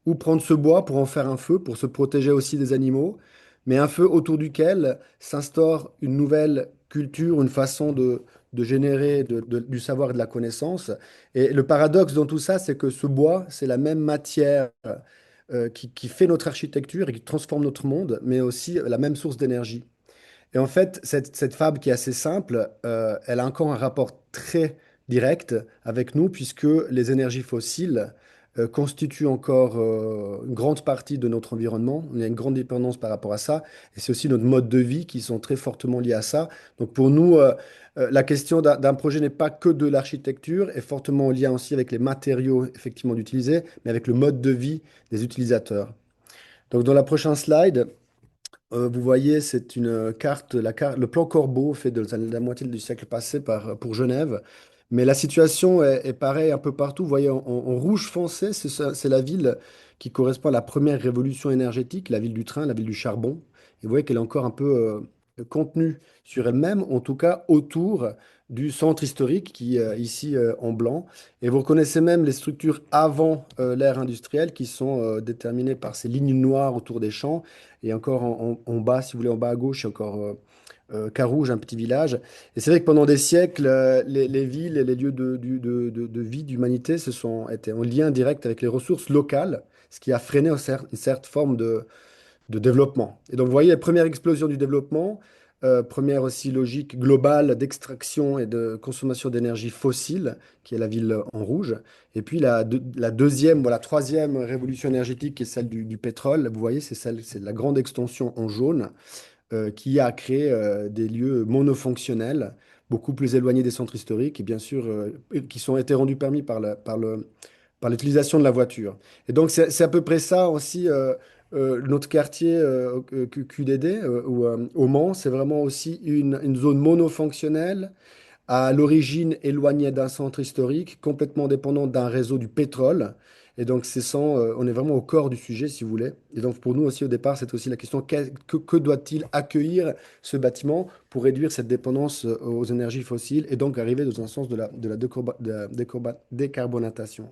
ou prendre ce bois pour en faire un feu, pour se protéger aussi des animaux, mais un feu autour duquel s'instaure une nouvelle culture, une façon de générer du savoir et de la connaissance. Et le paradoxe dans tout ça, c'est que ce bois, c'est la même matière qui fait notre architecture et qui transforme notre monde, mais aussi la même source d'énergie. Et en fait, cette fable qui est assez simple, elle a encore un rapport très direct avec nous, puisque les énergies fossiles constituent encore une grande partie de notre environnement. Il y a une grande dépendance par rapport à ça, et c'est aussi notre mode de vie qui sont très fortement liés à ça. Donc pour nous, la question d'un projet n'est pas que de l'architecture, est fortement liée aussi avec les matériaux effectivement utilisés, mais avec le mode de vie des utilisateurs. Donc dans la prochaine slide, vous voyez, c'est une carte, le plan Corbeau fait de la moitié du siècle passé pour Genève. Mais la situation est pareille un peu partout. Vous voyez, en rouge foncé, c'est la ville qui correspond à la première révolution énergétique, la ville du train, la ville du charbon. Et vous voyez qu'elle est encore un peu contenue sur elle-même, en tout cas autour du centre historique qui est ici en blanc. Et vous reconnaissez même les structures avant l'ère industrielle qui sont déterminées par ces lignes noires autour des champs. Et encore en bas, si vous voulez, en bas à gauche, il y a encore Carouge, un petit village. Et c'est vrai que pendant des siècles, les villes et les lieux de vie, d'humanité, étaient en lien direct avec les ressources locales, ce qui a freiné une certaine forme de développement. Et donc, vous voyez, la première explosion du développement, première aussi logique globale d'extraction et de consommation d'énergie fossile, qui est la ville en rouge. Et puis la deuxième, voilà, troisième révolution énergétique, qui est celle du pétrole. Vous voyez, c'est la grande extension en jaune qui a créé des lieux monofonctionnels, beaucoup plus éloignés des centres historiques et bien sûr qui sont été rendus permis par l'utilisation de la voiture. Et donc, c'est à peu près ça aussi. Notre quartier QDD au Mans, c'est vraiment aussi une zone monofonctionnelle à l'origine éloignée d'un centre historique, complètement dépendante d'un réseau du pétrole. Et donc, on est vraiment au corps du sujet, si vous voulez. Et donc, pour nous aussi, au départ, c'est aussi la question, que doit-il accueillir ce bâtiment pour réduire cette dépendance aux énergies fossiles et donc arriver dans un sens de la décarbonation.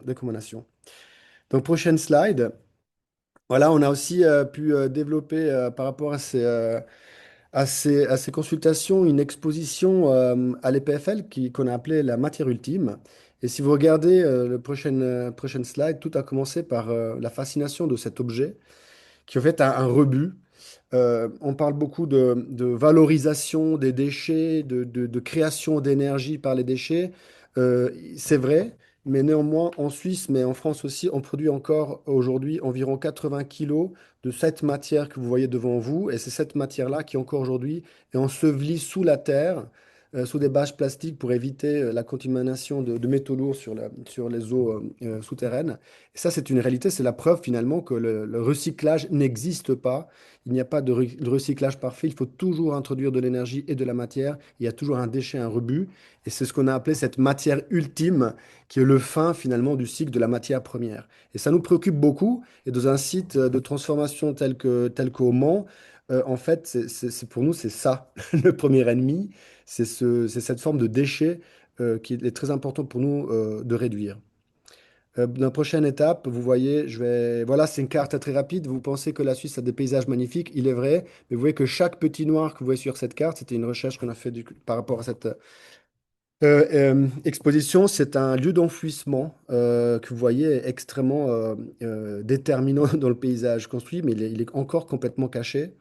Donc, prochaine slide. Voilà, on a aussi pu développer par rapport à ces consultations, une exposition à l'EPFL qu'on a appelée la matière ultime. Et si vous regardez le prochaine slide, tout a commencé par la fascination de cet objet, qui en fait a un rebut. On parle beaucoup de valorisation des déchets, de création d'énergie par les déchets. C'est vrai, mais néanmoins, en Suisse, mais en France aussi, on produit encore aujourd'hui environ 80 kilos de cette matière que vous voyez devant vous. Et c'est cette matière-là qui, encore aujourd'hui, est ensevelie sous la terre, sous des bâches plastiques pour éviter la contamination de métaux lourds sur les eaux souterraines. Et ça, c'est une réalité, c'est la preuve finalement que le recyclage n'existe pas. Il n'y a pas de recyclage parfait. Il faut toujours introduire de l'énergie et de la matière. Il y a toujours un déchet, un rebut. Et c'est ce qu'on a appelé cette matière ultime, qui est le fin finalement du cycle de la matière première. Et ça nous préoccupe beaucoup. Et dans un site de transformation tel qu'au Mans, en fait, pour nous, c'est ça, le premier ennemi. C'est cette forme de déchet qui est très important pour nous de réduire. Dans la prochaine étape, vous voyez, voilà, c'est une carte très rapide. Vous pensez que la Suisse a des paysages magnifiques, il est vrai, mais vous voyez que chaque petit noir que vous voyez sur cette carte, c'était une recherche qu'on a fait par rapport à cette exposition. C'est un lieu d'enfouissement que vous voyez extrêmement déterminant dans le paysage construit, mais il est encore complètement caché.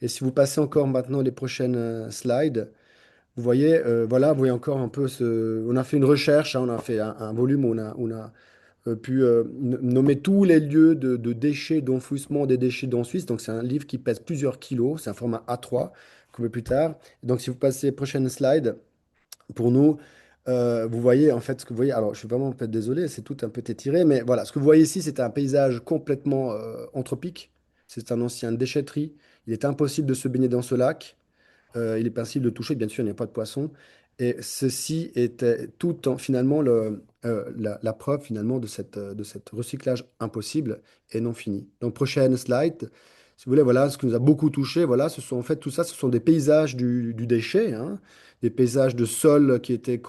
Et si vous passez encore maintenant les prochaines slides, vous voyez, voilà, vous voyez encore un peu On a fait une recherche, hein, on a fait un volume où on a pu nommer tous les lieux de déchets, d'enfouissement des déchets en Suisse. Donc, c'est un livre qui pèse plusieurs kilos. C'est un format A3, comme plus tard. Donc, si vous passez prochaine slide, pour nous, vous voyez en fait ce que vous voyez. Alors, je suis vraiment peut-être désolé, c'est tout un peu étiré, mais voilà, ce que vous voyez ici, c'est un paysage complètement anthropique. C'est un ancien déchetterie. Il est impossible de se baigner dans ce lac. Il est possible de toucher, bien sûr, il n'y a pas de poisson. Et ceci était tout en, finalement la preuve finalement de cette recyclage impossible et non fini. Donc prochaine slide, si vous voulez, voilà ce qui nous a beaucoup touché. Voilà, ce sont en fait tout ça, ce sont des paysages du déchet, hein, des paysages de sols qui étaient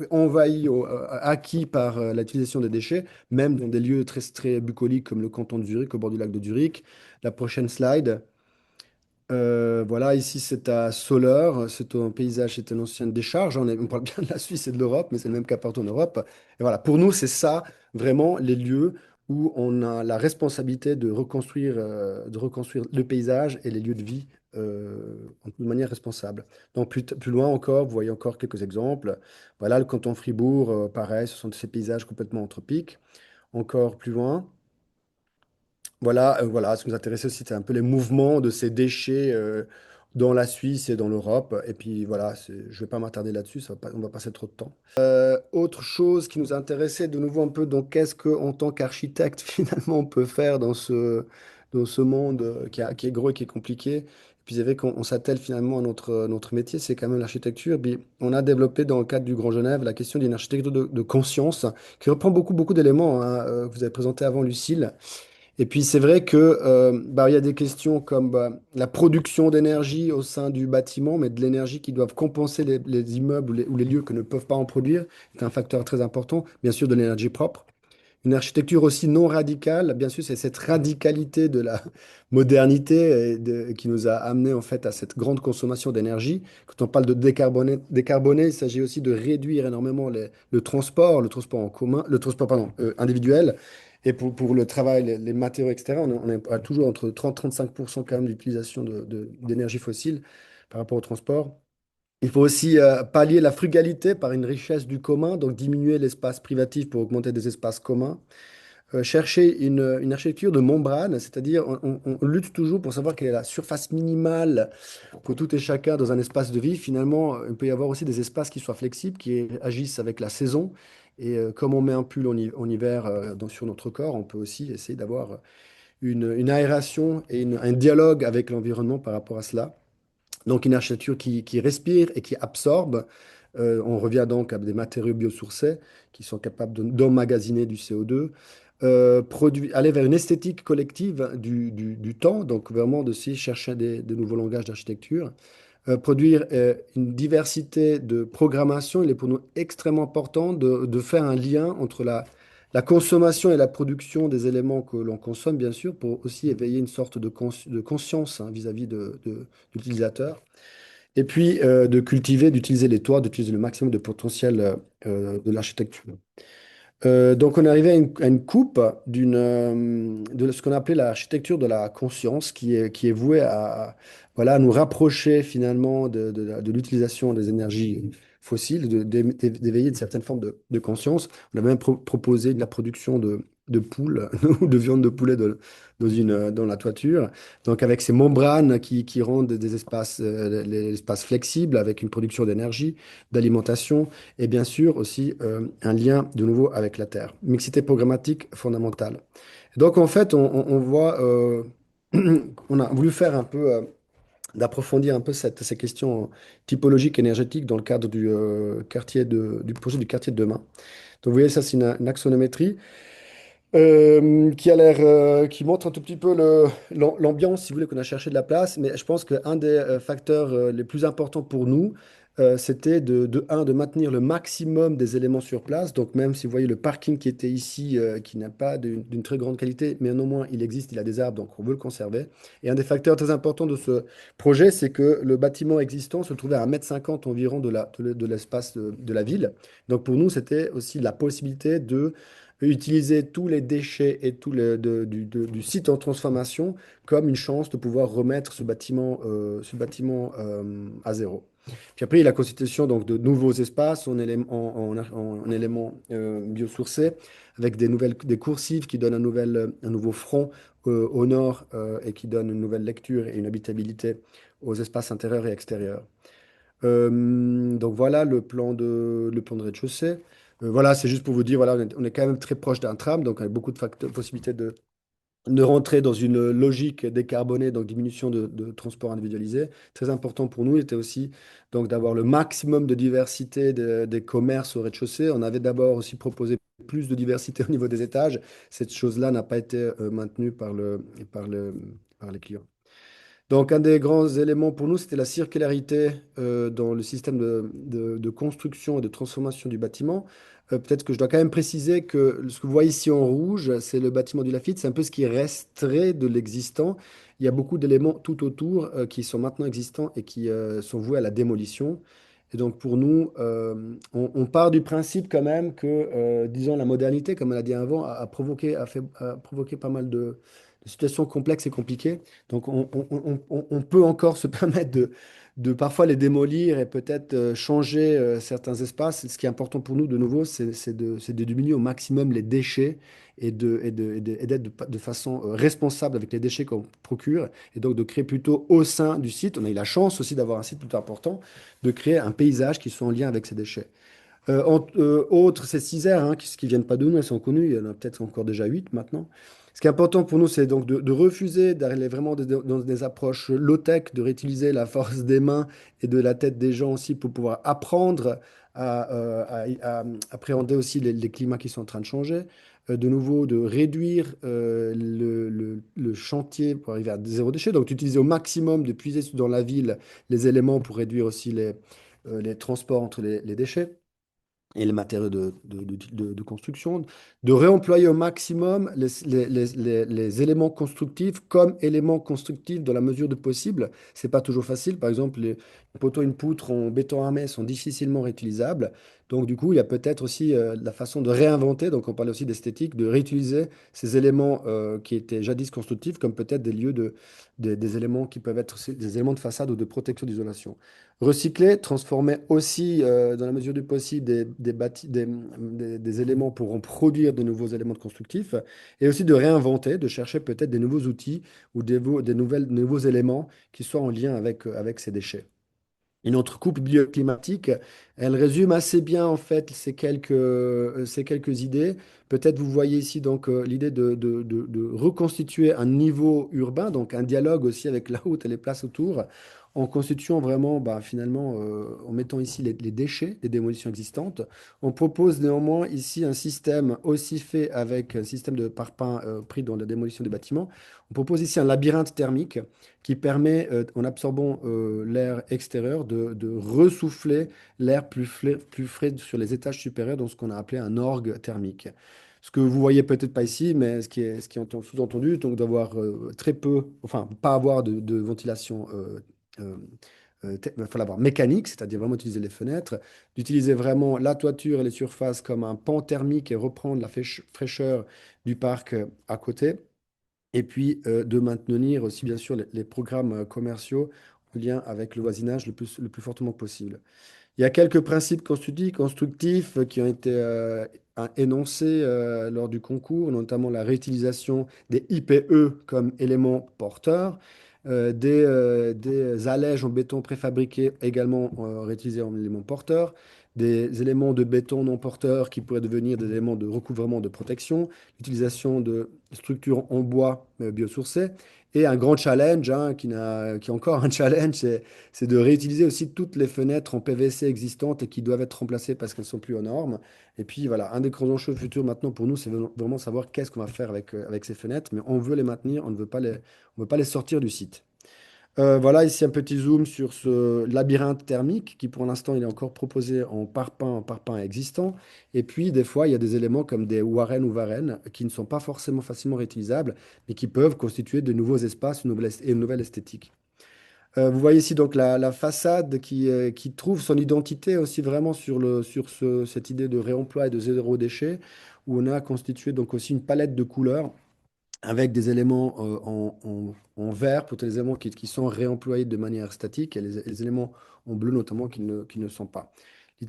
envahis, acquis par l'utilisation des déchets, même dans des lieux très, très bucoliques comme le canton de Zurich, au bord du lac de Zurich. La prochaine slide. Voilà, ici c'est à Soleure, c'est un paysage, c'est une ancienne décharge. On parle bien de la Suisse et de l'Europe, mais c'est le même cas partout en Europe. Et voilà, pour nous, c'est ça vraiment les lieux où on a la responsabilité de reconstruire le paysage et les lieux de vie de manière responsable. Donc plus loin encore, vous voyez encore quelques exemples. Voilà, le canton Fribourg, pareil, ce sont ces paysages complètement anthropiques. Encore plus loin. Voilà, voilà, ce qui nous intéressait aussi, c'était un peu les mouvements de ces déchets dans la Suisse et dans l'Europe. Et puis voilà, je ne vais pas m'attarder là-dessus, on va passer trop de temps. Autre chose qui nous intéressait de nouveau un peu, donc qu'est-ce qu'en tant qu'architecte, finalement, on peut faire dans ce monde qui est gros et qui est compliqué. Et puis c'est vrai qu'on s'attelle finalement à notre métier, c'est quand même l'architecture. Puis on a développé dans le cadre du Grand Genève la question d'une architecture de conscience qui reprend beaucoup d'éléments hein, que vous avez présenté avant, Lucille. Et puis c'est vrai que bah, il y a des questions comme bah, la production d'énergie au sein du bâtiment, mais de l'énergie qui doivent compenser les immeubles ou les lieux que ne peuvent pas en produire, c'est un facteur très important. Bien sûr, de l'énergie propre. Une architecture aussi non radicale, bien sûr, c'est cette radicalité de la modernité qui nous a amené en fait à cette grande consommation d'énergie. Quand on parle de décarboner, il s'agit aussi de réduire énormément le transport en commun, le transport pardon, individuel. Et pour le travail, les matériaux, etc., on est à toujours entre 30-35% quand même d'utilisation d'énergie fossile par rapport au transport. Il faut aussi pallier la frugalité par une richesse du commun, donc diminuer l'espace privatif pour augmenter des espaces communs. Chercher une architecture de membrane, c'est-à-dire on lutte toujours pour savoir quelle est la surface minimale pour tout et chacun dans un espace de vie. Finalement, il peut y avoir aussi des espaces qui soient flexibles, qui agissent avec la saison. Et comme on met un pull en hiver sur notre corps, on peut aussi essayer d'avoir une aération et un dialogue avec l'environnement par rapport à cela. Donc une architecture qui respire et qui absorbe. On revient donc à des matériaux biosourcés qui sont capables d'emmagasiner du CO2. Aller vers une esthétique collective du temps, donc vraiment de chercher de nouveaux langages d'architecture. Produire une diversité de programmation. Il est pour nous extrêmement important de faire un lien entre la consommation et la production des éléments que l'on consomme, bien sûr, pour aussi éveiller une sorte de conscience hein, vis-à-vis de l'utilisateur. Et puis d'utiliser les toits, d'utiliser le maximum de potentiel de l'architecture. Donc on est arrivé à une coupe de ce qu'on appelait l'architecture de la conscience, qui est vouée à, voilà, à nous rapprocher finalement de l'utilisation des énergies fossiles, d'éveiller une certaine forme de conscience. On a même proposé de la production de poules ou de viande de poulet dans la toiture. Donc avec ces membranes qui rendent des espaces, les espaces flexibles avec une production d'énergie, d'alimentation et bien sûr aussi un lien de nouveau avec la Terre. Mixité programmatique fondamentale. Donc en fait, on voit, on a voulu faire un peu, d'approfondir un peu ces questions typologiques énergétiques dans le cadre du projet du quartier de demain. Donc vous voyez, ça c'est une axonométrie qui a l'air, qui montre un tout petit peu l'ambiance, si vous voulez, qu'on a cherché de la place. Mais je pense qu'un des facteurs les plus importants pour nous, c'était de maintenir le maximum des éléments sur place. Donc même si vous voyez le parking qui était ici, qui n'a pas d'une très grande qualité, mais néanmoins il existe, il a des arbres, donc on veut le conserver. Et un des facteurs très importants de ce projet, c'est que le bâtiment existant se trouvait à 1,50 m environ de l'espace de la ville. Donc pour nous, c'était aussi la possibilité de utiliser tous les déchets et tout du site en transformation comme une chance de pouvoir remettre ce bâtiment à zéro. Puis après, il y a la constitution donc, de nouveaux espaces en éléments biosourcés avec des coursives qui donnent un nouveau front au nord et qui donnent une nouvelle lecture et une habitabilité aux espaces intérieurs et extérieurs. Donc voilà le plan de rez-de-chaussée. Voilà, c'est juste pour vous dire, voilà, on est quand même très proche d'un tram, donc on a beaucoup de possibilités de rentrer dans une logique décarbonée, donc diminution de transport individualisé. Très important pour nous était aussi donc d'avoir le maximum de diversité des commerces au rez-de-chaussée. On avait d'abord aussi proposé plus de diversité au niveau des étages. Cette chose-là n'a pas été maintenue par le, par les clients. Donc, un des grands éléments pour nous, c'était la circularité dans le système de construction et de transformation du bâtiment. Peut-être que je dois quand même préciser que ce que vous voyez ici en rouge, c'est le bâtiment du Lafite, c'est un peu ce qui resterait de l'existant. Il y a beaucoup d'éléments tout autour qui sont maintenant existants et qui sont voués à la démolition. Et donc, pour nous, on part du principe quand même que, disons, la modernité, comme on l'a dit avant, a provoqué pas mal de situations complexes et compliquées. Donc, on peut encore se permettre de parfois les démolir et peut-être changer certains espaces. Ce qui est important pour nous, de nouveau, c'est de diminuer au maximum les déchets et d'être de façon responsable avec les déchets qu'on procure et donc de créer plutôt au sein du site. On a eu la chance aussi d'avoir un site plutôt important, de créer un paysage qui soit en lien avec ces déchets. Autres, ces 6 aires qui viennent pas de nous, elles sont connues, il y en a peut-être encore déjà 8 maintenant. Ce qui est important pour nous, c'est donc de refuser d'aller vraiment dans des approches low-tech, de réutiliser la force des mains et de la tête des gens aussi pour pouvoir apprendre à appréhender aussi les climats qui sont en train de changer. De nouveau, de réduire le chantier pour arriver à zéro déchet. Donc, d'utiliser au maximum, de puiser dans la ville les éléments pour réduire aussi les transports entre les déchets et les matériaux de construction, de réemployer au maximum les éléments constructifs comme éléments constructifs dans la mesure du possible. C'est pas toujours facile. Par exemple, les poteaux et une poutre en béton armé sont difficilement réutilisables. Donc, du coup, il y a peut-être aussi la façon de réinventer, donc on parlait aussi d'esthétique, de réutiliser ces éléments qui étaient jadis constructifs, comme peut-être des lieux des éléments qui peuvent être aussi des éléments de façade ou de protection d'isolation. Recycler, transformer aussi, dans la mesure du possible, des éléments pour en produire de nouveaux éléments constructifs, et aussi de réinventer, de chercher peut-être des nouveaux outils ou des nouveaux éléments qui soient en lien avec ces déchets. Une autre coupe bioclimatique, elle résume assez bien en fait ces quelques idées. Peut-être vous voyez ici donc l'idée de reconstituer un niveau urbain, donc un dialogue aussi avec la route et les places autour, en constituant vraiment, bah, finalement, en mettant ici les déchets des démolitions existantes. On propose néanmoins ici un système aussi fait avec un système de parpaing pris dans la démolition des bâtiments. On propose ici un labyrinthe thermique qui permet, en absorbant l'air extérieur, de ressouffler l'air plus frais sur les étages supérieurs dans ce qu'on a appelé un orgue thermique. Ce que vous voyez peut-être pas ici, mais ce qui est sous-entendu, donc d'avoir très peu, enfin, pas avoir de ventilation. Il faut l'avoir mécanique, c'est-à-dire vraiment utiliser les fenêtres, d'utiliser vraiment la toiture et les surfaces comme un pan thermique et reprendre la fraîcheur du parc à côté. Et puis de maintenir aussi, bien sûr, les programmes commerciaux en lien avec le voisinage le plus fortement possible. Il y a quelques principes constructifs qui ont été énoncés lors du concours, notamment la réutilisation des IPE comme éléments porteurs, des allèges en béton préfabriqués également réutilisés en éléments porteurs, des éléments de béton non porteurs qui pourraient devenir des éléments de recouvrement de protection, l'utilisation de structures en bois biosourcées, et un grand challenge, qui est encore un challenge, c'est de réutiliser aussi toutes les fenêtres en PVC existantes et qui doivent être remplacées parce qu'elles ne sont plus aux normes. Et puis voilà, un des grands enjeux futurs maintenant pour nous, c'est vraiment savoir qu'est-ce qu'on va faire avec ces fenêtres, mais on veut les maintenir, on ne veut pas les sortir du site. Voilà ici un petit zoom sur ce labyrinthe thermique qui pour l'instant il est encore proposé en parpaing existant. Et puis des fois il y a des éléments comme des warren ou varennes qui ne sont pas forcément facilement réutilisables, mais qui peuvent constituer de nouveaux espaces et une nouvelle esthétique. Vous voyez ici donc la façade qui trouve son identité aussi vraiment cette idée de réemploi et de zéro déchet, où on a constitué donc aussi une palette de couleurs avec des éléments en vert, pour les éléments qui sont réemployés de manière statique, et les éléments en bleu notamment qui ne sont pas.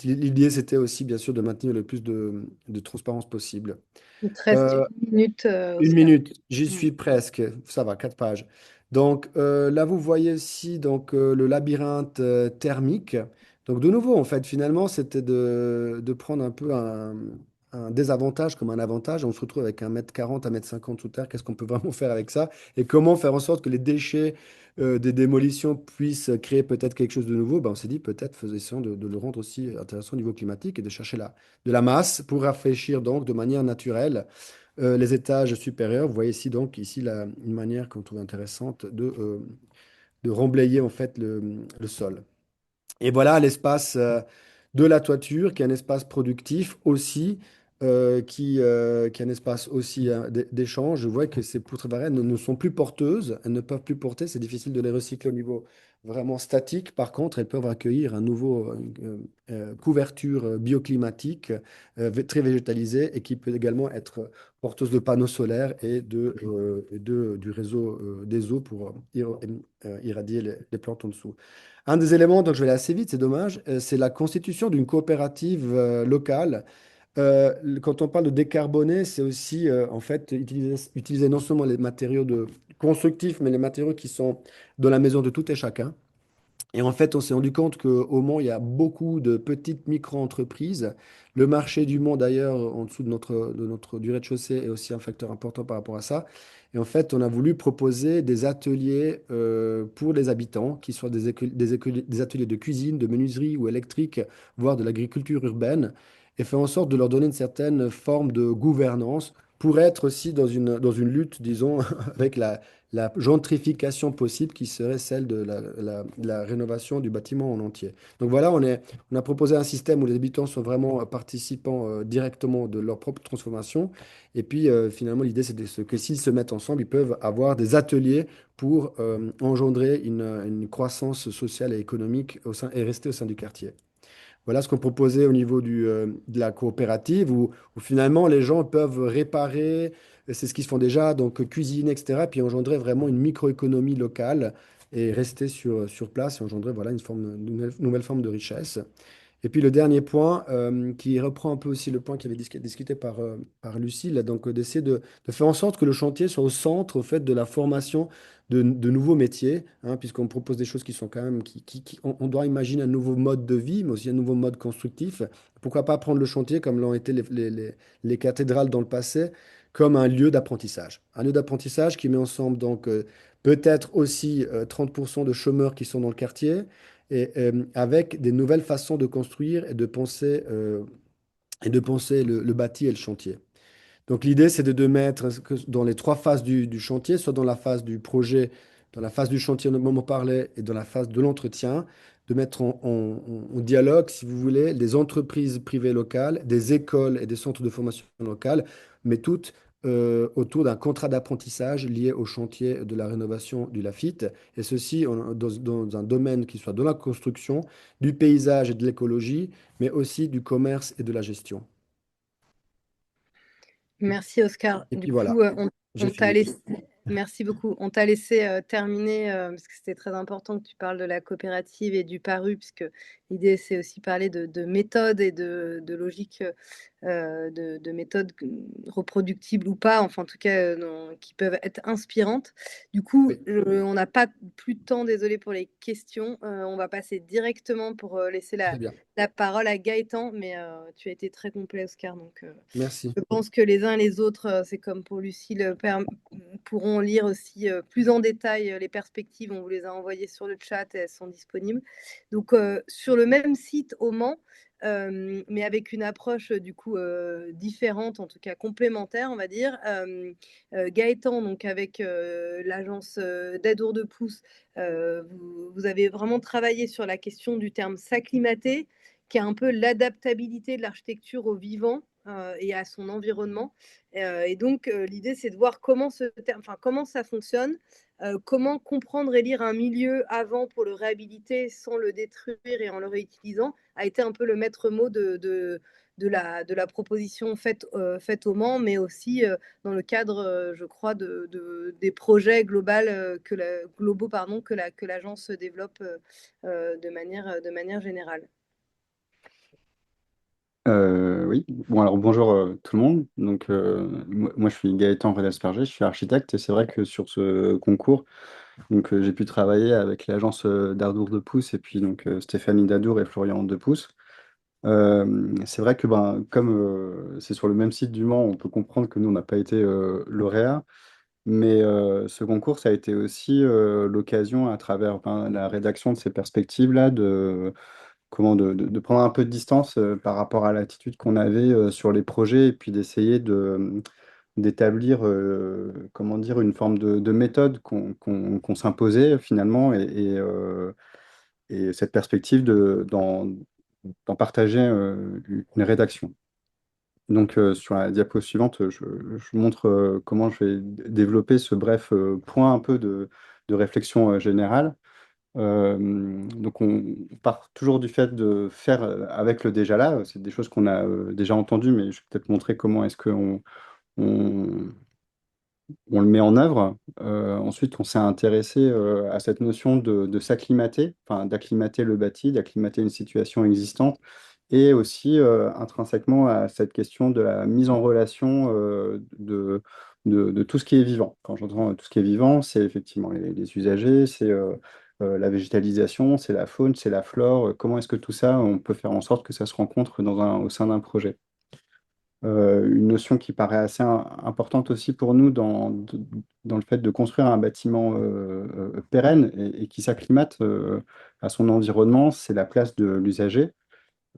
L'idée, c'était aussi bien sûr de maintenir le plus de transparence possible. Il te reste Euh, une minute, une Oscar. minute, j'y Mm. suis presque. Ça va, 4 pages. Donc là, vous voyez aussi donc, le labyrinthe thermique. Donc de nouveau, en fait, finalement, c'était de prendre un peu un désavantage comme un avantage. On se retrouve avec 1,40 m, 1,50 m sous terre. Qu'est-ce qu'on peut vraiment faire avec ça? Et comment faire en sorte que les déchets des démolitions puissent créer peut-être quelque chose de nouveau? Ben, on s'est dit peut-être essayons de le rendre aussi intéressant au niveau climatique et de chercher de la masse pour rafraîchir donc de manière naturelle les étages supérieurs. Vous voyez ici donc une manière qu'on trouve intéressante de remblayer en fait le sol. Et voilà l'espace de la toiture, qui est un espace productif aussi, qui est un espace aussi d'échange. Je vois que ces poutres varennes ne sont plus porteuses, elles ne peuvent plus porter, c'est difficile de les recycler au niveau vraiment statique. Par contre, elles peuvent accueillir un nouveau couverture bioclimatique très végétalisée et qui peut également être porteuse de panneaux solaires du réseau des eaux pour irradier les plantes en dessous. Un des éléments, donc je vais aller assez vite, c'est dommage, c'est la constitution d'une coopérative locale. Quand on parle de décarboner, c'est aussi en fait utiliser non seulement les matériaux constructifs, mais les matériaux qui sont dans la maison de tout et chacun. Et en fait, on s'est rendu compte qu'au Mans, il y a beaucoup de petites micro-entreprises. Le marché du Mans, d'ailleurs, en dessous du rez-de-chaussée, est aussi un facteur important par rapport à ça. Et en fait, on a voulu proposer des ateliers pour les habitants, qui soient des ateliers de cuisine, de menuiserie ou électrique, voire de l'agriculture urbaine, et faire en sorte de leur donner une certaine forme de gouvernance pour être aussi dans une lutte, disons, avec la gentrification possible qui serait celle de la rénovation du bâtiment en entier. Donc voilà, on a proposé un système où les habitants sont vraiment participants directement de leur propre transformation. Et puis finalement, l'idée, que s'ils se mettent ensemble, ils peuvent avoir des ateliers pour engendrer une croissance sociale et économique et rester au sein du quartier. Voilà ce qu'on proposait au niveau de la coopérative, où finalement les gens peuvent réparer, c'est ce qu'ils font déjà, donc cuisiner, etc., puis engendrer vraiment une microéconomie locale et rester sur place et engendrer voilà, une nouvelle forme de richesse. Et puis le dernier point, qui reprend un peu aussi le point qui avait discuté par Lucille, donc d'essayer de faire en sorte que le chantier soit au centre, au fait, de la formation de nouveaux métiers, hein, puisqu'on propose des choses qui sont quand même, on doit imaginer un nouveau mode de vie, mais aussi un nouveau mode constructif. Pourquoi pas prendre le chantier, comme l'ont été les cathédrales dans le passé, comme un lieu d'apprentissage. Un lieu d'apprentissage qui met ensemble donc peut-être aussi 30% de chômeurs qui sont dans le quartier, et avec des nouvelles façons de construire et de penser le bâti et le chantier. Donc l'idée, c'est de mettre dans les trois phases du chantier, soit dans la phase du projet, dans la phase du chantier dont on parlait, et dans la phase de l'entretien, de mettre en dialogue, si vous voulez, des entreprises privées locales, des écoles et des centres de formation locales, mais toutes autour d'un contrat d'apprentissage lié au chantier de la rénovation du Lafite, et ceci dans un domaine qui soit de la construction, du paysage et de l'écologie, mais aussi du commerce et de la gestion. Merci Oscar. Et Du puis voilà, coup, j'ai on t'a fini. laissé. Merci beaucoup. On t'a laissé terminer parce que c'était très important que tu parles de la coopérative et du paru, puisque l'idée c'est aussi parler de méthode et de logique, de méthodes reproductibles ou pas, enfin en tout cas qui peuvent être inspirantes. Du coup, Oui, on n'a pas plus de temps, désolé pour les questions. On va passer directement pour laisser très bien. la parole à Gaëtan, mais tu as été très complet Oscar, donc Merci. je pense que les uns et les autres, c'est comme pour Lucille, pourront lire aussi plus en détail les perspectives. On vous les a envoyées sur le chat et elles sont disponibles. Donc, sur le même site au Mans, mais avec une approche du coup différente, en tout cas complémentaire, on va dire. Gaëtan, donc avec l'agence d'Adour de Pouce, vous avez vraiment travaillé sur la question du terme s'acclimater, qui est un peu l'adaptabilité de l'architecture au vivant et à son environnement. Et donc, l'idée, c'est de voir comment ça fonctionne, comment comprendre et lire un milieu avant pour le réhabiliter sans le détruire et en le réutilisant, a été un peu le maître mot de la proposition faite au Mans, mais aussi dans le cadre, je crois, des projets globaux que l'agence développe de manière générale. Oui, bon alors bonjour tout le monde. Donc moi je suis Gaëtan Redelsperger, je suis architecte et c'est vrai que sur ce concours, donc j'ai pu travailler avec l'agence d'Ardour de Pouce et puis donc Stéphanie Dadour et Florian de Pouce. C'est vrai que comme c'est sur le même site du Mans, on peut comprendre que nous, on n'a pas été lauréat, mais ce concours, ça a été aussi l'occasion, à travers la rédaction de ces perspectives-là, de prendre un peu de distance par rapport à l'attitude qu'on avait sur les projets et puis d'essayer d'établir comment dire, une forme de méthode qu'on s'imposait finalement et cette perspective d'en partager une rédaction. Donc, sur la diapo suivante, je montre comment je vais développer ce bref point un peu de réflexion générale. Donc, on part toujours du fait de faire avec le déjà là. C'est des choses qu'on a déjà entendues, mais je vais peut-être montrer comment est-ce on, on le met en œuvre. Ensuite, on s'est intéressé à cette notion de s'acclimater, enfin d'acclimater le bâti, d'acclimater une situation existante, et aussi intrinsèquement à cette question de la mise en relation de tout ce qui est vivant. Quand j'entends tout ce qui est vivant, c'est effectivement les usagers, c'est la végétalisation, c'est la faune, c'est la flore. Comment est-ce que tout ça, on peut faire en sorte que ça se rencontre au sein d'un projet? Une notion qui paraît assez importante aussi pour nous dans le fait de construire un bâtiment pérenne et qui s'acclimate à son environnement, c'est la place de l'usager.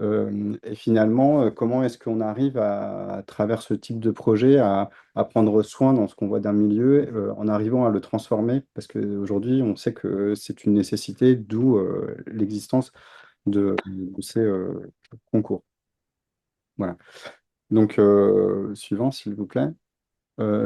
Et finalement, comment est-ce qu'on arrive à travers ce type de projet à prendre soin dans ce qu'on voit d'un milieu en arrivant à le transformer? Parce qu'aujourd'hui, on sait que c'est une nécessité, d'où l'existence de ces concours. Voilà. Donc, suivant, s'il vous plaît.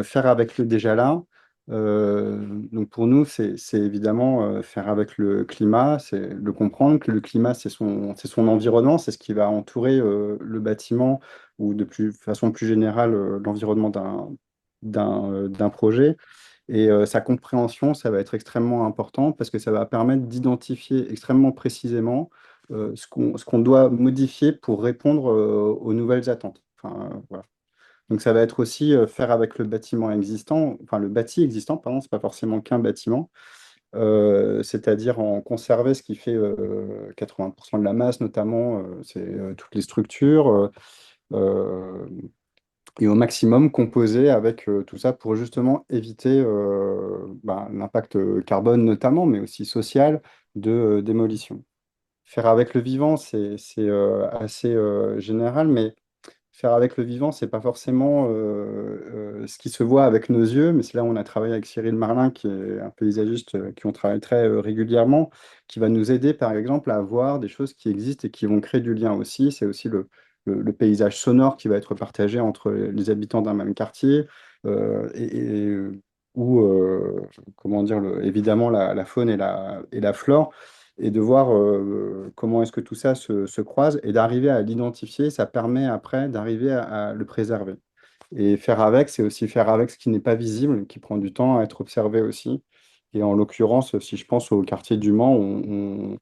Faire avec le déjà là. Donc pour nous, c'est évidemment faire avec le climat, c'est le comprendre que le climat, c'est son environnement, c'est ce qui va entourer le bâtiment ou façon plus générale l'environnement d'un projet. Et sa compréhension, ça va être extrêmement important parce que ça va permettre d'identifier extrêmement précisément ce qu'on doit modifier pour répondre aux nouvelles attentes. Enfin, voilà. Donc ça va être aussi faire avec le bâtiment existant, enfin le bâti existant, pardon, c'est pas forcément qu'un bâtiment, c'est-à-dire en conserver ce qui fait 80% de la masse, notamment, c'est toutes les structures, euh, et au maximum composer avec tout ça pour justement éviter l'impact carbone notamment, mais aussi social de démolition. Faire avec le vivant, c'est assez général, mais faire avec le vivant, c'est pas forcément ce qui se voit avec nos yeux, mais c'est là où on a travaillé avec Cyril Marlin, qui est un paysagiste qui on travaille très régulièrement, qui va nous aider, par exemple, à voir des choses qui existent et qui vont créer du lien aussi. C'est aussi le paysage sonore qui va être partagé entre les habitants d'un même quartier, ou, comment dire, évidemment, la faune et la flore et de voir comment est-ce que tout ça se croise et d'arriver à l'identifier, ça permet après d'arriver à le préserver. Et faire avec, c'est aussi faire avec ce qui n'est pas visible, qui prend du temps à être observé aussi. Et en l'occurrence, si je pense au quartier du Mans, on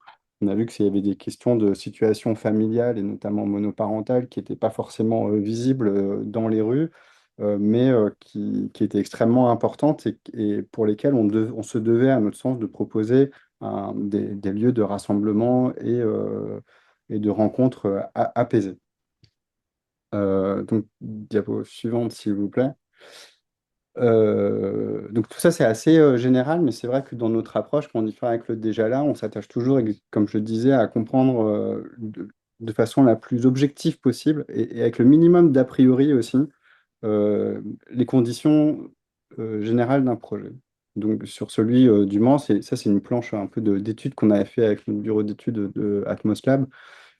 a vu qu'il y avait des questions de situation familiale et notamment monoparentale qui n'étaient pas forcément visibles dans les rues, mais qui étaient extrêmement importantes et pour lesquelles on se devait, à notre sens, de proposer des lieux de rassemblement et de rencontres apaisées. Donc, diapo suivante, s'il vous plaît. Donc tout ça, c'est assez général, mais c'est vrai que dans notre approche, quand on y fait avec le déjà là, on s'attache toujours, comme je le disais, à comprendre de façon la plus objective possible et avec le minimum d'a priori aussi les conditions générales d'un projet. Donc sur celui du Mans, c'est une planche un peu d'études qu'on avait fait avec notre bureau d'études de Atmos Lab.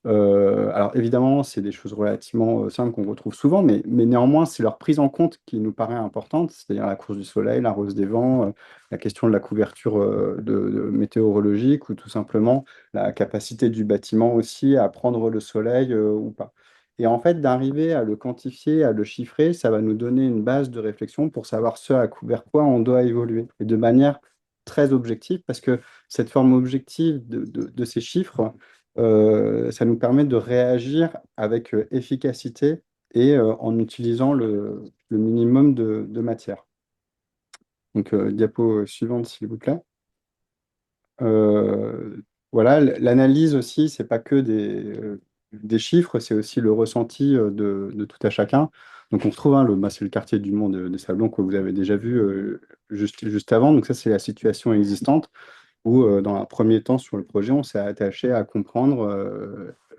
Alors évidemment, c'est des choses relativement simples qu'on retrouve souvent, mais néanmoins, c'est leur prise en compte qui nous paraît importante, c'est-à-dire la course du soleil, la rose des vents, la question de la couverture de météorologique ou tout simplement la capacité du bâtiment aussi à prendre le soleil ou pas. Et en fait, d'arriver à le quantifier, à le chiffrer, ça va nous donner une base de réflexion pour savoir ce à couvert quoi on doit évoluer, et de manière très objective, parce que cette forme objective de ces chiffres, ça nous permet de réagir avec efficacité et en utilisant le minimum de matière. Donc, diapo suivante, s'il vous plaît. Voilà, l'analyse aussi, c'est pas que des chiffres, c'est aussi le ressenti de tout à chacun. Donc on retrouve, hein, c'est le quartier du Mont des Sablons que vous avez déjà vu juste avant. Donc ça, c'est la situation existante où, dans un premier temps sur le projet, on s'est attaché à comprendre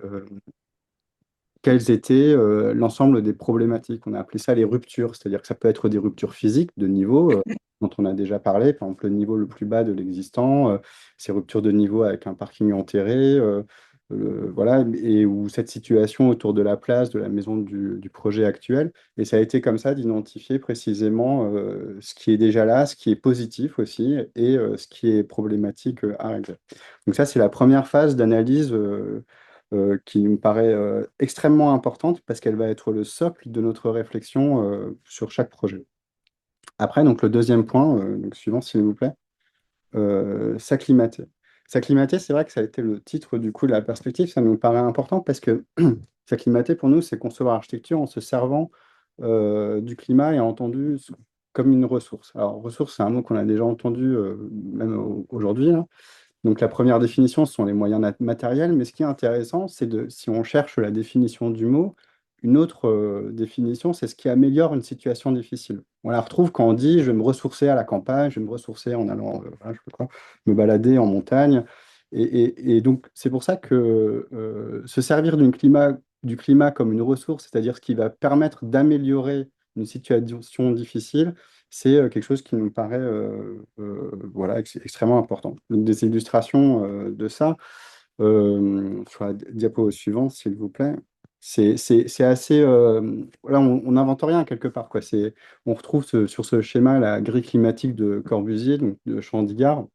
euh, quelles étaient l'ensemble des problématiques. On a appelé ça les ruptures, c'est-à-dire que ça peut être des ruptures physiques de niveau, dont on a déjà parlé, par exemple le niveau le plus bas de l'existant, ces ruptures de niveau avec un parking enterré, voilà, et où cette situation autour de la place, de la maison du projet actuel. Et ça a été comme ça d'identifier précisément ce qui est déjà là, ce qui est positif aussi, et ce qui est problématique à régler. Donc ça, c'est la première phase d'analyse qui me paraît extrêmement importante parce qu'elle va être le socle de notre réflexion sur chaque projet. Après, donc le deuxième point, donc suivant s'il vous plaît, s'acclimater. S'acclimater, c'est vrai que ça a été le titre du coup de la perspective, ça nous paraît important parce que s'acclimater pour nous, c'est concevoir l'architecture en se servant du climat et entendu comme une ressource. Alors, ressource, c'est un mot qu'on a déjà entendu même aujourd'hui, hein. Donc la première définition, ce sont les moyens matériels, mais ce qui est intéressant, c'est si on cherche la définition du mot, une autre définition, c'est ce qui améliore une situation difficile. On la retrouve quand on dit je vais me ressourcer à la campagne, je vais me ressourcer en allant voilà, je sais pas quoi, me balader en montagne. Et donc c'est pour ça que se servir du climat comme une ressource, c'est-à-dire ce qui va permettre d'améliorer une situation difficile, c'est quelque chose qui nous paraît voilà, extrêmement important. Donc, des illustrations de ça, sur la diapo suivante, s'il vous plaît. C'est assez. Voilà, on n'invente rien quelque part, quoi. On retrouve sur ce schéma la grille climatique de Corbusier, donc de Chandigarh.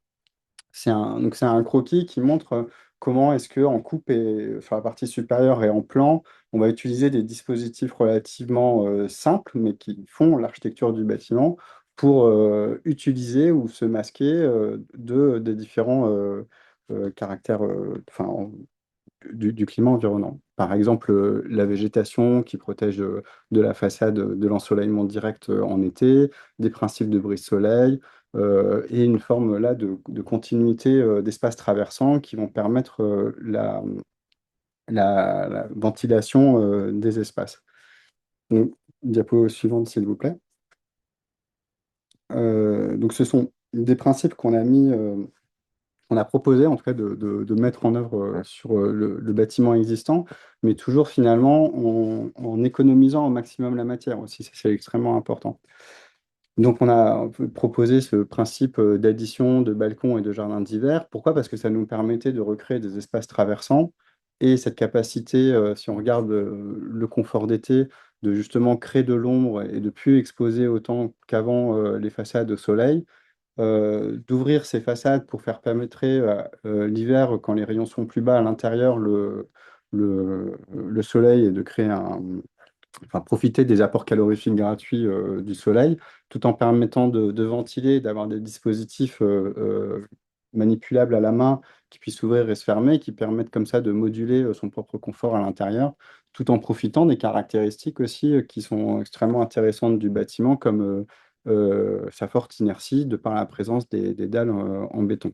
C'est un croquis qui montre comment est-ce que en coupe et sur la partie supérieure et en plan, on va utiliser des dispositifs relativement simples, mais qui font l'architecture du bâtiment pour utiliser ou se masquer des différents caractères du climat environnant. Par exemple, la végétation qui protège de la façade de l'ensoleillement direct en été, des principes de brise-soleil, et une forme là de continuité d'espace traversant qui vont permettre la ventilation des espaces. Donc, diapo suivante, s'il vous plaît. Donc, ce sont des principes qu'on a mis on a proposé en tout cas de mettre en œuvre sur le bâtiment existant, mais toujours finalement en économisant au maximum la matière aussi, ça, c'est extrêmement important. Donc on a proposé ce principe d'addition de balcons et de jardins d'hiver. Pourquoi? Parce que ça nous permettait de recréer des espaces traversants et cette capacité, si on regarde le confort d'été, de justement créer de l'ombre et de plus exposer autant qu'avant les façades au soleil, d'ouvrir ces façades pour faire permettre l'hiver, quand les rayons sont plus bas à l'intérieur, le soleil et de créer enfin, profiter des apports calorifiques gratuits du soleil, tout en permettant de ventiler, d'avoir des dispositifs manipulables à la main qui puissent s'ouvrir et se fermer, qui permettent comme ça de moduler son propre confort à l'intérieur, tout en profitant des caractéristiques aussi qui sont extrêmement intéressantes du bâtiment, comme sa forte inertie de par la présence des dalles en béton.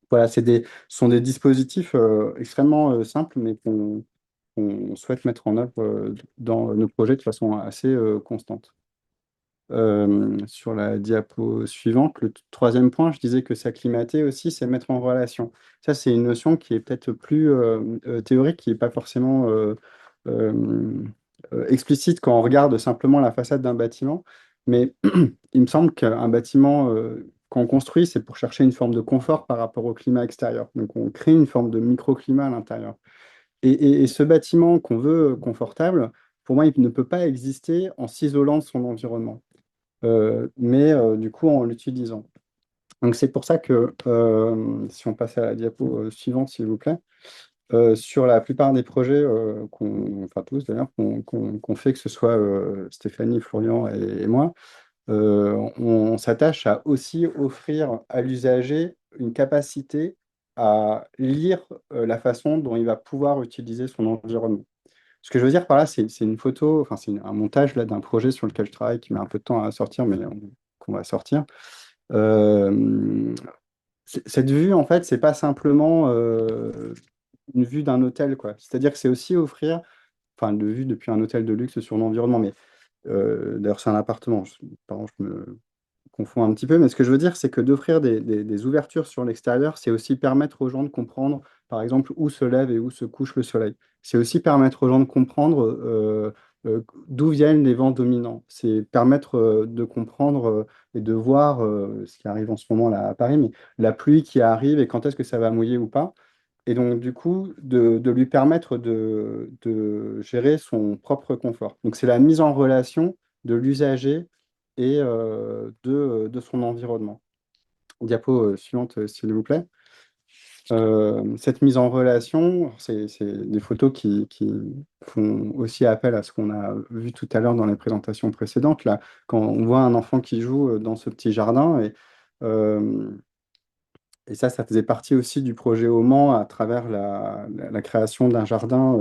Voilà, ce sont des dispositifs extrêmement simples, mais qu'on souhaite mettre en œuvre dans nos projets de façon assez constante. Sur la diapo suivante, le troisième point, je disais que s'acclimater aussi, c'est mettre en relation. Ça, c'est une notion qui est peut-être plus théorique, qui n'est pas forcément euh, explicite quand on regarde simplement la façade d'un bâtiment. Mais il me semble qu'un bâtiment, quand on construit, c'est pour chercher une forme de confort par rapport au climat extérieur. Donc, on crée une forme de microclimat à l'intérieur. Et ce bâtiment qu'on veut confortable, pour moi, il ne peut pas exister en s'isolant de son environnement, mais du coup en l'utilisant. Donc c'est pour ça que, si on passe à la diapo suivante, s'il vous plaît, sur la plupart des projets, enfin tous d'ailleurs, qu'on fait, que ce soit Stéphanie, Florian et moi, on s'attache à aussi offrir à l'usager une capacité à lire la façon dont il va pouvoir utiliser son environnement. Ce que je veux dire par là, c'est une photo, enfin c'est un montage là d'un projet sur lequel je travaille qui met un peu de temps à sortir, mais qu'on va sortir. Euh, Cette vue, en fait, c'est pas simplement une vue d'un hôtel, quoi. C'est-à-dire que c'est aussi offrir, enfin, de vue depuis un hôtel de luxe sur l'environnement, mais d'ailleurs, c'est un appartement. Pardon, je me confonds un petit peu, mais ce que je veux dire, c'est que d'offrir des ouvertures sur l'extérieur, c'est aussi permettre aux gens de comprendre, par exemple, où se lève et où se couche le soleil. C'est aussi permettre aux gens de comprendre d'où viennent les vents dominants. C'est permettre de comprendre et de voir ce qui arrive en ce moment là à Paris, mais la pluie qui arrive et quand est-ce que ça va mouiller ou pas. Et donc, du coup, de lui permettre de gérer son propre confort. Donc, c'est la mise en relation de l'usager et de son environnement. Diapo suivante, s'il vous plaît. Cette mise en relation, c'est des photos qui font aussi appel à ce qu'on a vu tout à l'heure dans les présentations précédentes. Là, quand on voit un enfant qui joue dans ce petit jardin, euh, et ça faisait partie aussi du projet au Mans à travers la création d'un jardin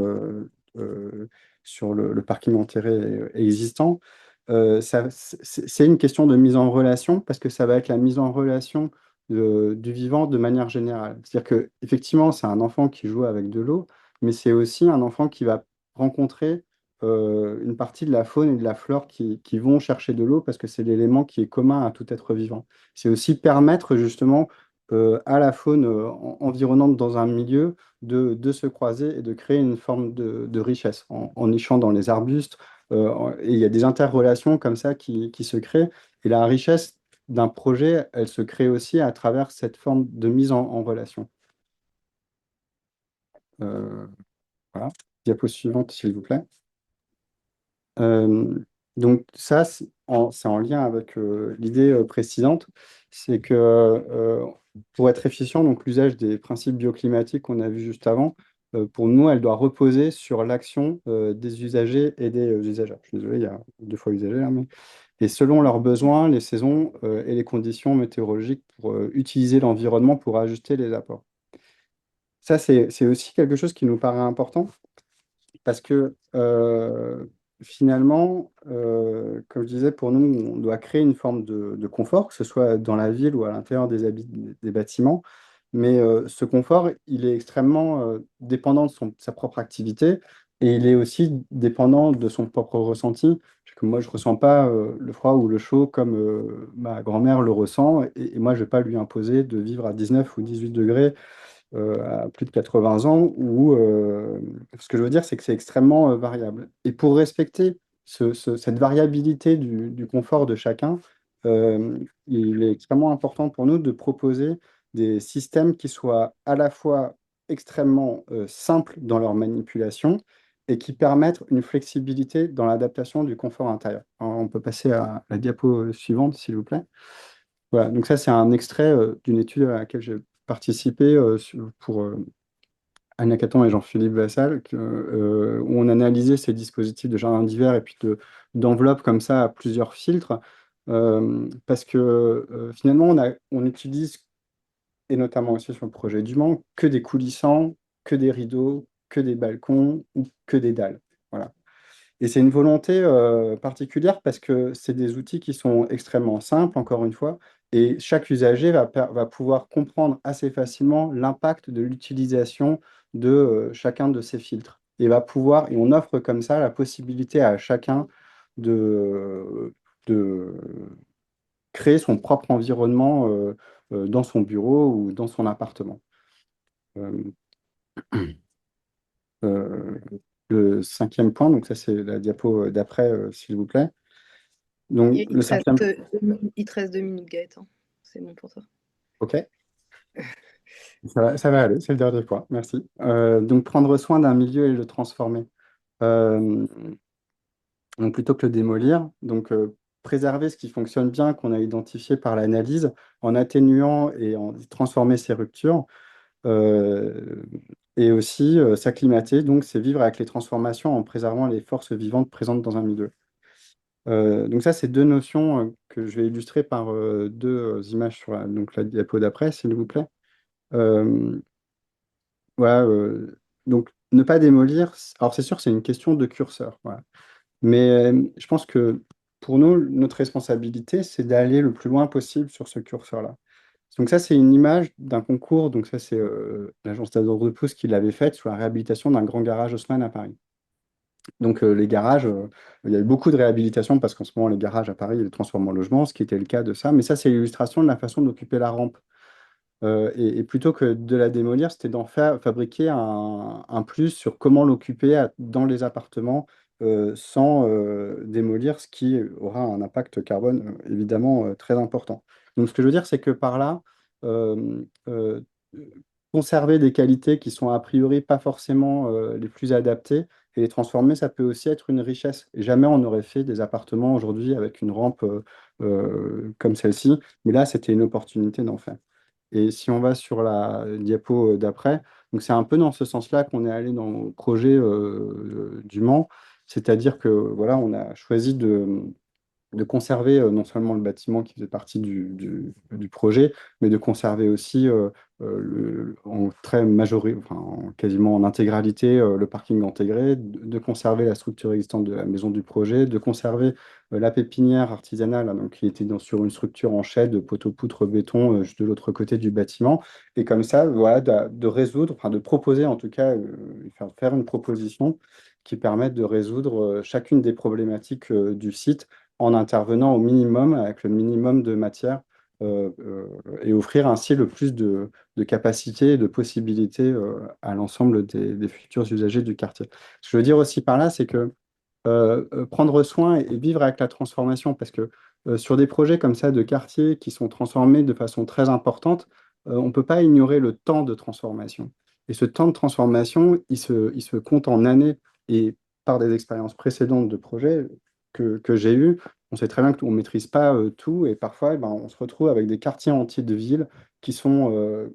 sur le parking enterré existant. C'est une question de mise en relation parce que ça va être la mise en relation du vivant de manière générale. C'est-à-dire que effectivement, c'est un enfant qui joue avec de l'eau, mais c'est aussi un enfant qui va rencontrer une partie de la faune et de la flore qui vont chercher de l'eau parce que c'est l'élément qui est commun à tout être vivant. C'est aussi permettre justement à la faune environnante dans un milieu de se croiser et de créer une forme de richesse en nichant dans les arbustes. Et il y a des interrelations comme ça qui se créent. Et la richesse d'un projet, elle se crée aussi à travers cette forme de mise en relation. Euh, voilà. Diapo suivante, s'il vous plaît. Euh, donc ça, c'est en lien avec l'idée précédente, c'est que pour être efficient, donc l'usage des principes bioclimatiques qu'on a vu juste avant, pour nous, elle doit reposer sur l'action des usagers et des usagers. Je suis désolé, il y a deux fois usagers là, mais... Et selon leurs besoins, les saisons et les conditions météorologiques pour utiliser l'environnement pour ajuster les apports. Ça, c'est aussi quelque chose qui nous paraît important parce que finalement, comme je disais, pour nous, on doit créer une forme de confort, que ce soit dans la ville ou à l'intérieur des bâtiments. Mais ce confort, il est extrêmement dépendant de sa propre activité et il est aussi dépendant de son propre ressenti. Parce que moi, je ne ressens pas le froid ou le chaud comme ma grand-mère le ressent. Et moi, je ne vais pas lui imposer de vivre à 19 ou 18 degrés à plus de 80 ans, où ce que je veux dire, c'est que c'est extrêmement variable. Et pour respecter cette variabilité du confort de chacun, il est extrêmement important pour nous de proposer des systèmes qui soient à la fois extrêmement simples dans leur manipulation et qui permettent une flexibilité dans l'adaptation du confort intérieur. Alors, on peut passer à la diapo suivante, s'il vous plaît. Voilà, donc ça, c'est un extrait d'une étude à laquelle j'ai participé pour Anna Caton et Jean-Philippe Vassal, où on analysait ces dispositifs de jardin d'hiver et puis d'enveloppes comme ça à plusieurs filtres, parce que finalement, on utilise, et notamment aussi sur le projet du Mans, que des coulissants, que des rideaux, que des balcons ou que des dalles. Voilà. Et c'est une volonté particulière parce que c'est des outils qui sont extrêmement simples, encore une fois, et chaque usager va pouvoir comprendre assez facilement l'impact de l'utilisation de chacun de ces filtres. Et on offre comme ça la possibilité à chacun de créer son propre environnement dans son bureau ou dans son appartement. Euh, euh, le cinquième point, donc ça c'est la diapo d'après, s'il vous plaît. Donc, Il le te reste, cinquième, il te reste 2 minutes, Gaëtan. C'est bon pour toi. ok, ça va aller, c'est le dernier point, merci. Donc, prendre soin d'un milieu et le transformer. Euh, donc, plutôt que le démolir, donc préserver ce qui fonctionne bien, qu'on a identifié par l'analyse, en atténuant et en transformer ces ruptures. Euh, et aussi s'acclimater, donc c'est vivre avec les transformations en préservant les forces vivantes présentes dans un milieu. Donc ça, c'est deux notions que je vais illustrer par deux images sur donc la diapo d'après, s'il vous plaît. Euh, voilà, donc ne pas démolir, alors c'est sûr, c'est une question de curseur, voilà. Mais je pense que pour nous, notre responsabilité, c'est d'aller le plus loin possible sur ce curseur-là. Donc ça, c'est une image d'un concours. Donc ça, c'est l'agence d'Azour de Pouce qui l'avait faite sur la réhabilitation d'un grand garage Haussmann à Paris. Donc les garages, il y a eu beaucoup de réhabilitation parce qu'en ce moment, les garages à Paris, ils les transforment en logements, ce qui était le cas de ça. Mais ça, c'est l'illustration de la façon d'occuper la rampe. Et plutôt que de la démolir, c'était d'en fabriquer un plus sur comment l'occuper dans les appartements sans démolir, ce qui aura un impact carbone évidemment très important. Donc ce que je veux dire, c'est que par là, euh, euh, conserver des qualités qui sont a priori pas forcément les plus adaptées et les transformer, ça peut aussi être une richesse. Et jamais on aurait fait des appartements aujourd'hui avec une rampe comme celle-ci, mais là, c'était une opportunité d'en faire. Et si on va sur la diapo d'après, donc c'est un peu dans ce sens-là qu'on est allé dans le projet du Mans, c'est-à-dire que voilà, on a choisi de conserver non seulement le bâtiment qui faisait partie du projet, mais de conserver aussi en très quasiment en intégralité le parking intégré, de conserver la structure existante de la maison du projet, de conserver la pépinière artisanale, hein, donc, qui était sur une structure en chai de poteaux poutre béton juste de l'autre côté du bâtiment. Et comme ça, voilà, de résoudre, enfin de proposer en tout cas, faire une proposition qui permette de résoudre chacune des problématiques du site en intervenant au minimum, avec le minimum de matière, et offrir ainsi le plus de capacités et de possibilités à l'ensemble des futurs usagers du quartier. Ce que je veux dire aussi par là, c'est que prendre soin et vivre avec la transformation, parce que sur des projets comme ça de quartier qui sont transformés de façon très importante, on ne peut pas ignorer le temps de transformation. Et ce temps de transformation, il se compte en années. Et par des expériences précédentes de projets que j'ai eues, on sait très bien qu'on ne maîtrise pas tout. Et parfois, eh ben, on se retrouve avec des quartiers entiers de villes qui sont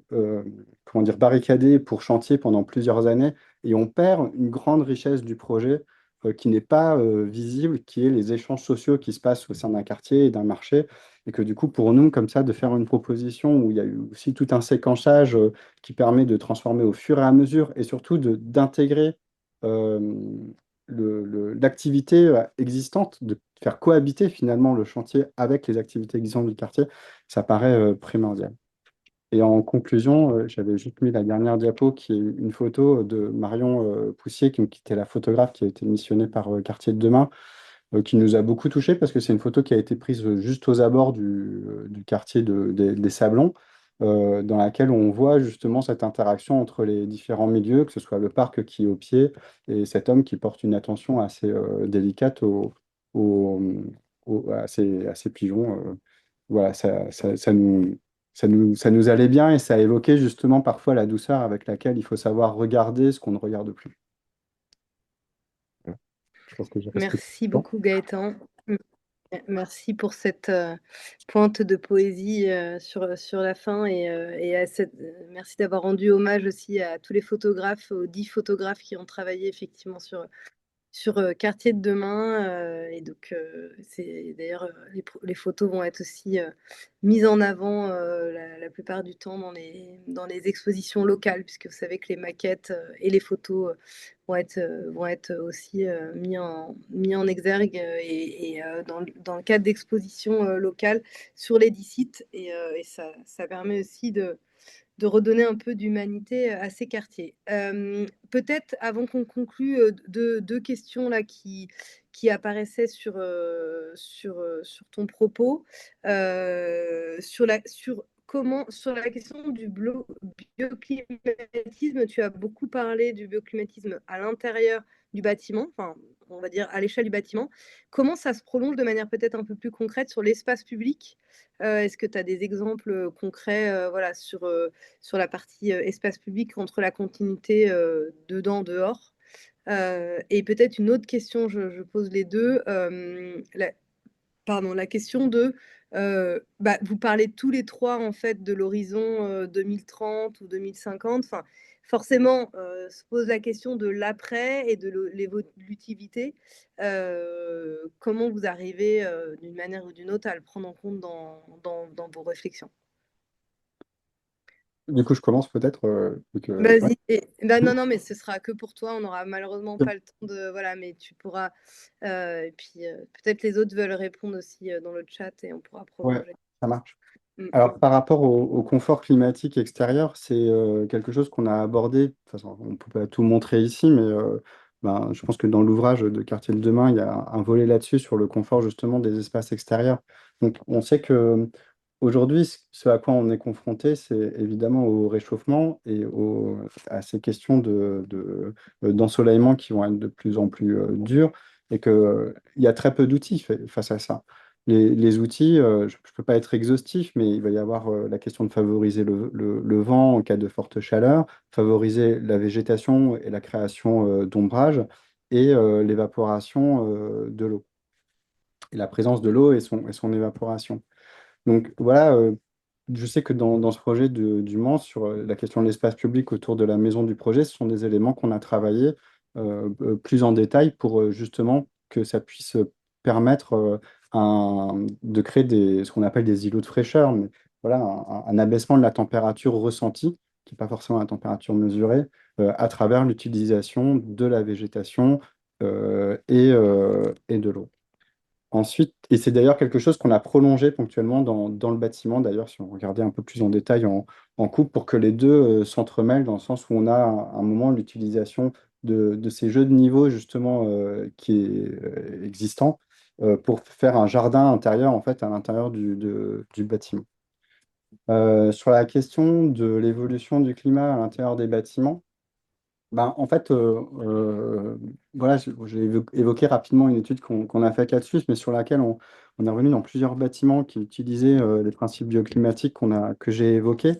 comment dire, barricadés pour chantier pendant plusieurs années. Et on perd une grande richesse du projet qui n'est pas visible, qui est les échanges sociaux qui se passent au sein d'un quartier et d'un marché. Et que du coup, pour nous, comme ça, de faire une proposition où il y a eu aussi tout un séquençage qui permet de transformer au fur et à mesure et surtout d'intégrer euh, l'activité existante, de faire cohabiter finalement le chantier avec les activités existantes du quartier, ça paraît primordial. Et en conclusion, j'avais juste mis la dernière diapo qui est une photo de Marion Poussier, qui était la photographe qui a été missionnée par Quartier de Demain, qui nous a beaucoup touchés parce que c'est une photo qui a été prise juste aux abords du quartier des Sablons, dans laquelle on voit justement cette interaction entre les différents milieux, que ce soit le parc qui est au pied et cet homme qui porte une attention assez délicate aux- à ces pigeons. Voilà, ça nous allait bien et ça évoquait justement parfois la douceur avec laquelle il faut savoir regarder ce qu'on ne regarde plus. Voilà. Je pense que j'ai respecté Merci le temps. beaucoup Gaëtan. Merci pour cette pointe de poésie sur la fin et merci d'avoir rendu hommage aussi à tous les photographes, aux 10 photographes qui ont travaillé effectivement sur Quartier de Demain. Et donc, c'est d'ailleurs, les photos vont être aussi mises en avant la plupart du temps dans les expositions locales, puisque vous savez que les maquettes et les photos vont être aussi mis en exergue dans le cadre d'expositions locales sur les 10 sites. Et ça permet aussi de redonner un peu d'humanité à ces quartiers. Peut-être avant qu'on conclue, deux questions là qui apparaissaient sur ton propos. Sur la question du bioclimatisme, tu as beaucoup parlé du bioclimatisme à l'intérieur du bâtiment, enfin, on va dire à l'échelle du bâtiment. Comment ça se prolonge de manière peut-être un peu plus concrète sur l'espace public? Est-ce que tu as des exemples concrets voilà, sur la partie espace public entre la continuité dedans, dehors? Et peut-être une autre question, je pose les deux. La question de, vous parlez tous les trois en fait de l'horizon 2030 ou 2050. Enfin, forcément, se pose la question de l'après et de l'évolutivité. Comment vous arrivez d'une manière ou d'une autre à le prendre en compte dans vos réflexions? Du coup, je commence peut-être. Ouais. Vas-y. Non, mais ce sera que pour toi. On n'aura malheureusement pas le temps de. Voilà, mais tu pourras. Et puis, peut-être les autres veulent répondre aussi dans le chat et on pourra Ouais, prolonger. ça marche. Mm. Alors, par rapport au confort climatique extérieur, c'est quelque chose qu'on a abordé. De toute façon, on ne peut pas tout montrer ici, mais je pense que dans l'ouvrage de Quartier de demain, il y a un volet là-dessus sur le confort justement des espaces extérieurs. Donc, on sait que aujourd'hui, ce à quoi on est confronté, c'est évidemment au réchauffement et à ces questions d'ensoleillement qui vont être de plus en plus dures et qu'il y a très peu d'outils face à ça. Les outils, je ne peux pas être exhaustif, mais il va y avoir la question de favoriser le vent en cas de forte chaleur, favoriser la végétation et la création d'ombrage et l'évaporation de l'eau, et la présence de l'eau et son évaporation. Donc voilà, je sais que dans ce projet du Mans, sur la question de l'espace public autour de la maison du projet, ce sont des éléments qu'on a travaillés plus en détail pour justement que ça puisse permettre de créer ce qu'on appelle des îlots de fraîcheur, mais voilà, un abaissement de la température ressentie, qui n'est pas forcément la température mesurée, à travers l'utilisation de la végétation et de l'eau. Ensuite, et c'est d'ailleurs quelque chose qu'on a prolongé ponctuellement dans le bâtiment, d'ailleurs, si on regardait un peu plus en détail en coupe, pour que les deux s'entremêlent, dans le sens où on a un moment l'utilisation de ces jeux de niveau, justement, qui est existant, pour faire un jardin intérieur, en fait, à l'intérieur du bâtiment. Sur la question de l'évolution du climat à l'intérieur des bâtiments, ben, en fait, voilà, j'ai évoqué rapidement une étude qu'on a faite là-dessus, mais sur laquelle on est revenu dans plusieurs bâtiments qui utilisaient les principes bioclimatiques que j'ai évoqués.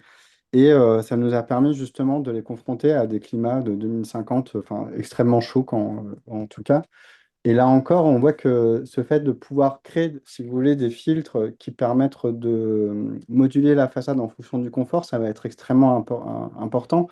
Et ça nous a permis justement de les confronter à des climats de 2050, enfin extrêmement chauds en tout cas. Et là encore, on voit que ce fait de pouvoir créer, si vous voulez, des filtres qui permettent de moduler la façade en fonction du confort, ça va être extrêmement important.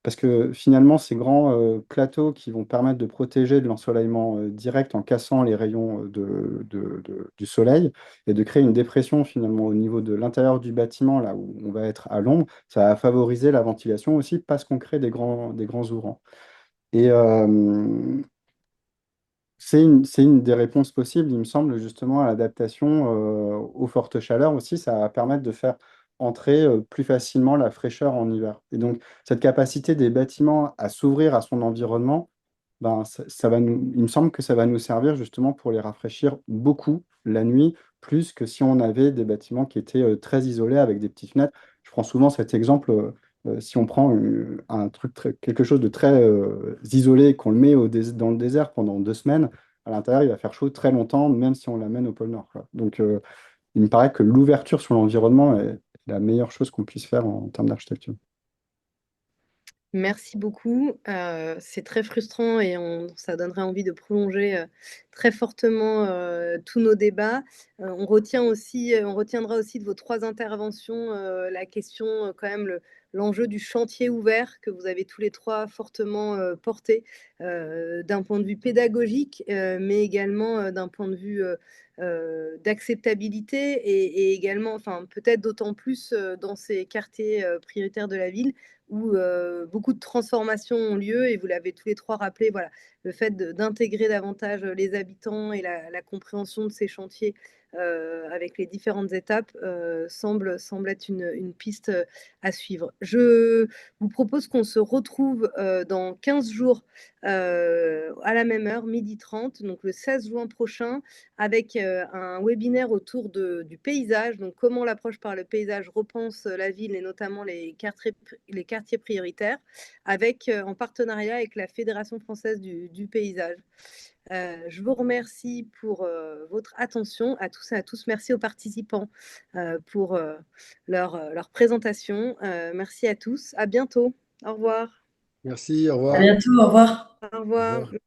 Parce que finalement, ces grands plateaux qui vont permettre de protéger de l'ensoleillement direct en cassant les rayons du soleil et de créer une dépression finalement au niveau de l'intérieur du bâtiment, là où on va être à l'ombre, ça va favoriser la ventilation aussi parce qu'on crée des grands ouvrants. Et, c'est une des réponses possibles, il me semble, justement, à l'adaptation aux fortes chaleurs aussi. Ça va permettre de faire entrer plus facilement la fraîcheur en hiver. Et donc, cette capacité des bâtiments à s'ouvrir à son environnement, ben, il me semble que ça va nous servir justement pour les rafraîchir beaucoup la nuit, plus que si on avait des bâtiments qui étaient très isolés avec des petites fenêtres. Je prends souvent cet exemple. Si on prend quelque chose de très isolé et qu'on le met dans le désert pendant 2 semaines, à l'intérieur, il va faire chaud très longtemps, même si on l'amène au pôle Nord, quoi. Donc, il me paraît que l'ouverture sur l'environnement est la meilleure chose qu'on puisse faire en termes d'architecture. Merci beaucoup. C'est très frustrant et ça donnerait envie de prolonger très fortement tous nos débats. On retiendra aussi de vos 3 interventions la question, quand même, l'enjeu du chantier ouvert que vous avez tous les 3 fortement porté d'un point de vue pédagogique, mais également d'un point de vue d'acceptabilité et également, enfin, peut-être d'autant plus dans ces quartiers prioritaires de la ville où beaucoup de transformations ont lieu et vous l'avez tous les 3 rappelé, voilà, le fait d'intégrer davantage les habitants et la compréhension de ces chantiers avec les différentes étapes semble être une piste à suivre. Je vous propose qu'on se retrouve dans 15 jours à la même heure, 12h30, donc le 16 juin prochain, avec un webinaire autour du paysage, donc comment l'approche par le paysage repense la ville et notamment les quartiers prioritaires, avec, en partenariat avec la Fédération française du paysage. Je vous remercie pour votre attention à tous et à tous. Merci aux participants pour leur présentation. Merci à tous. À bientôt. Au revoir. Merci, au À revoir. bientôt, au revoir. Au Au revoir. revoir.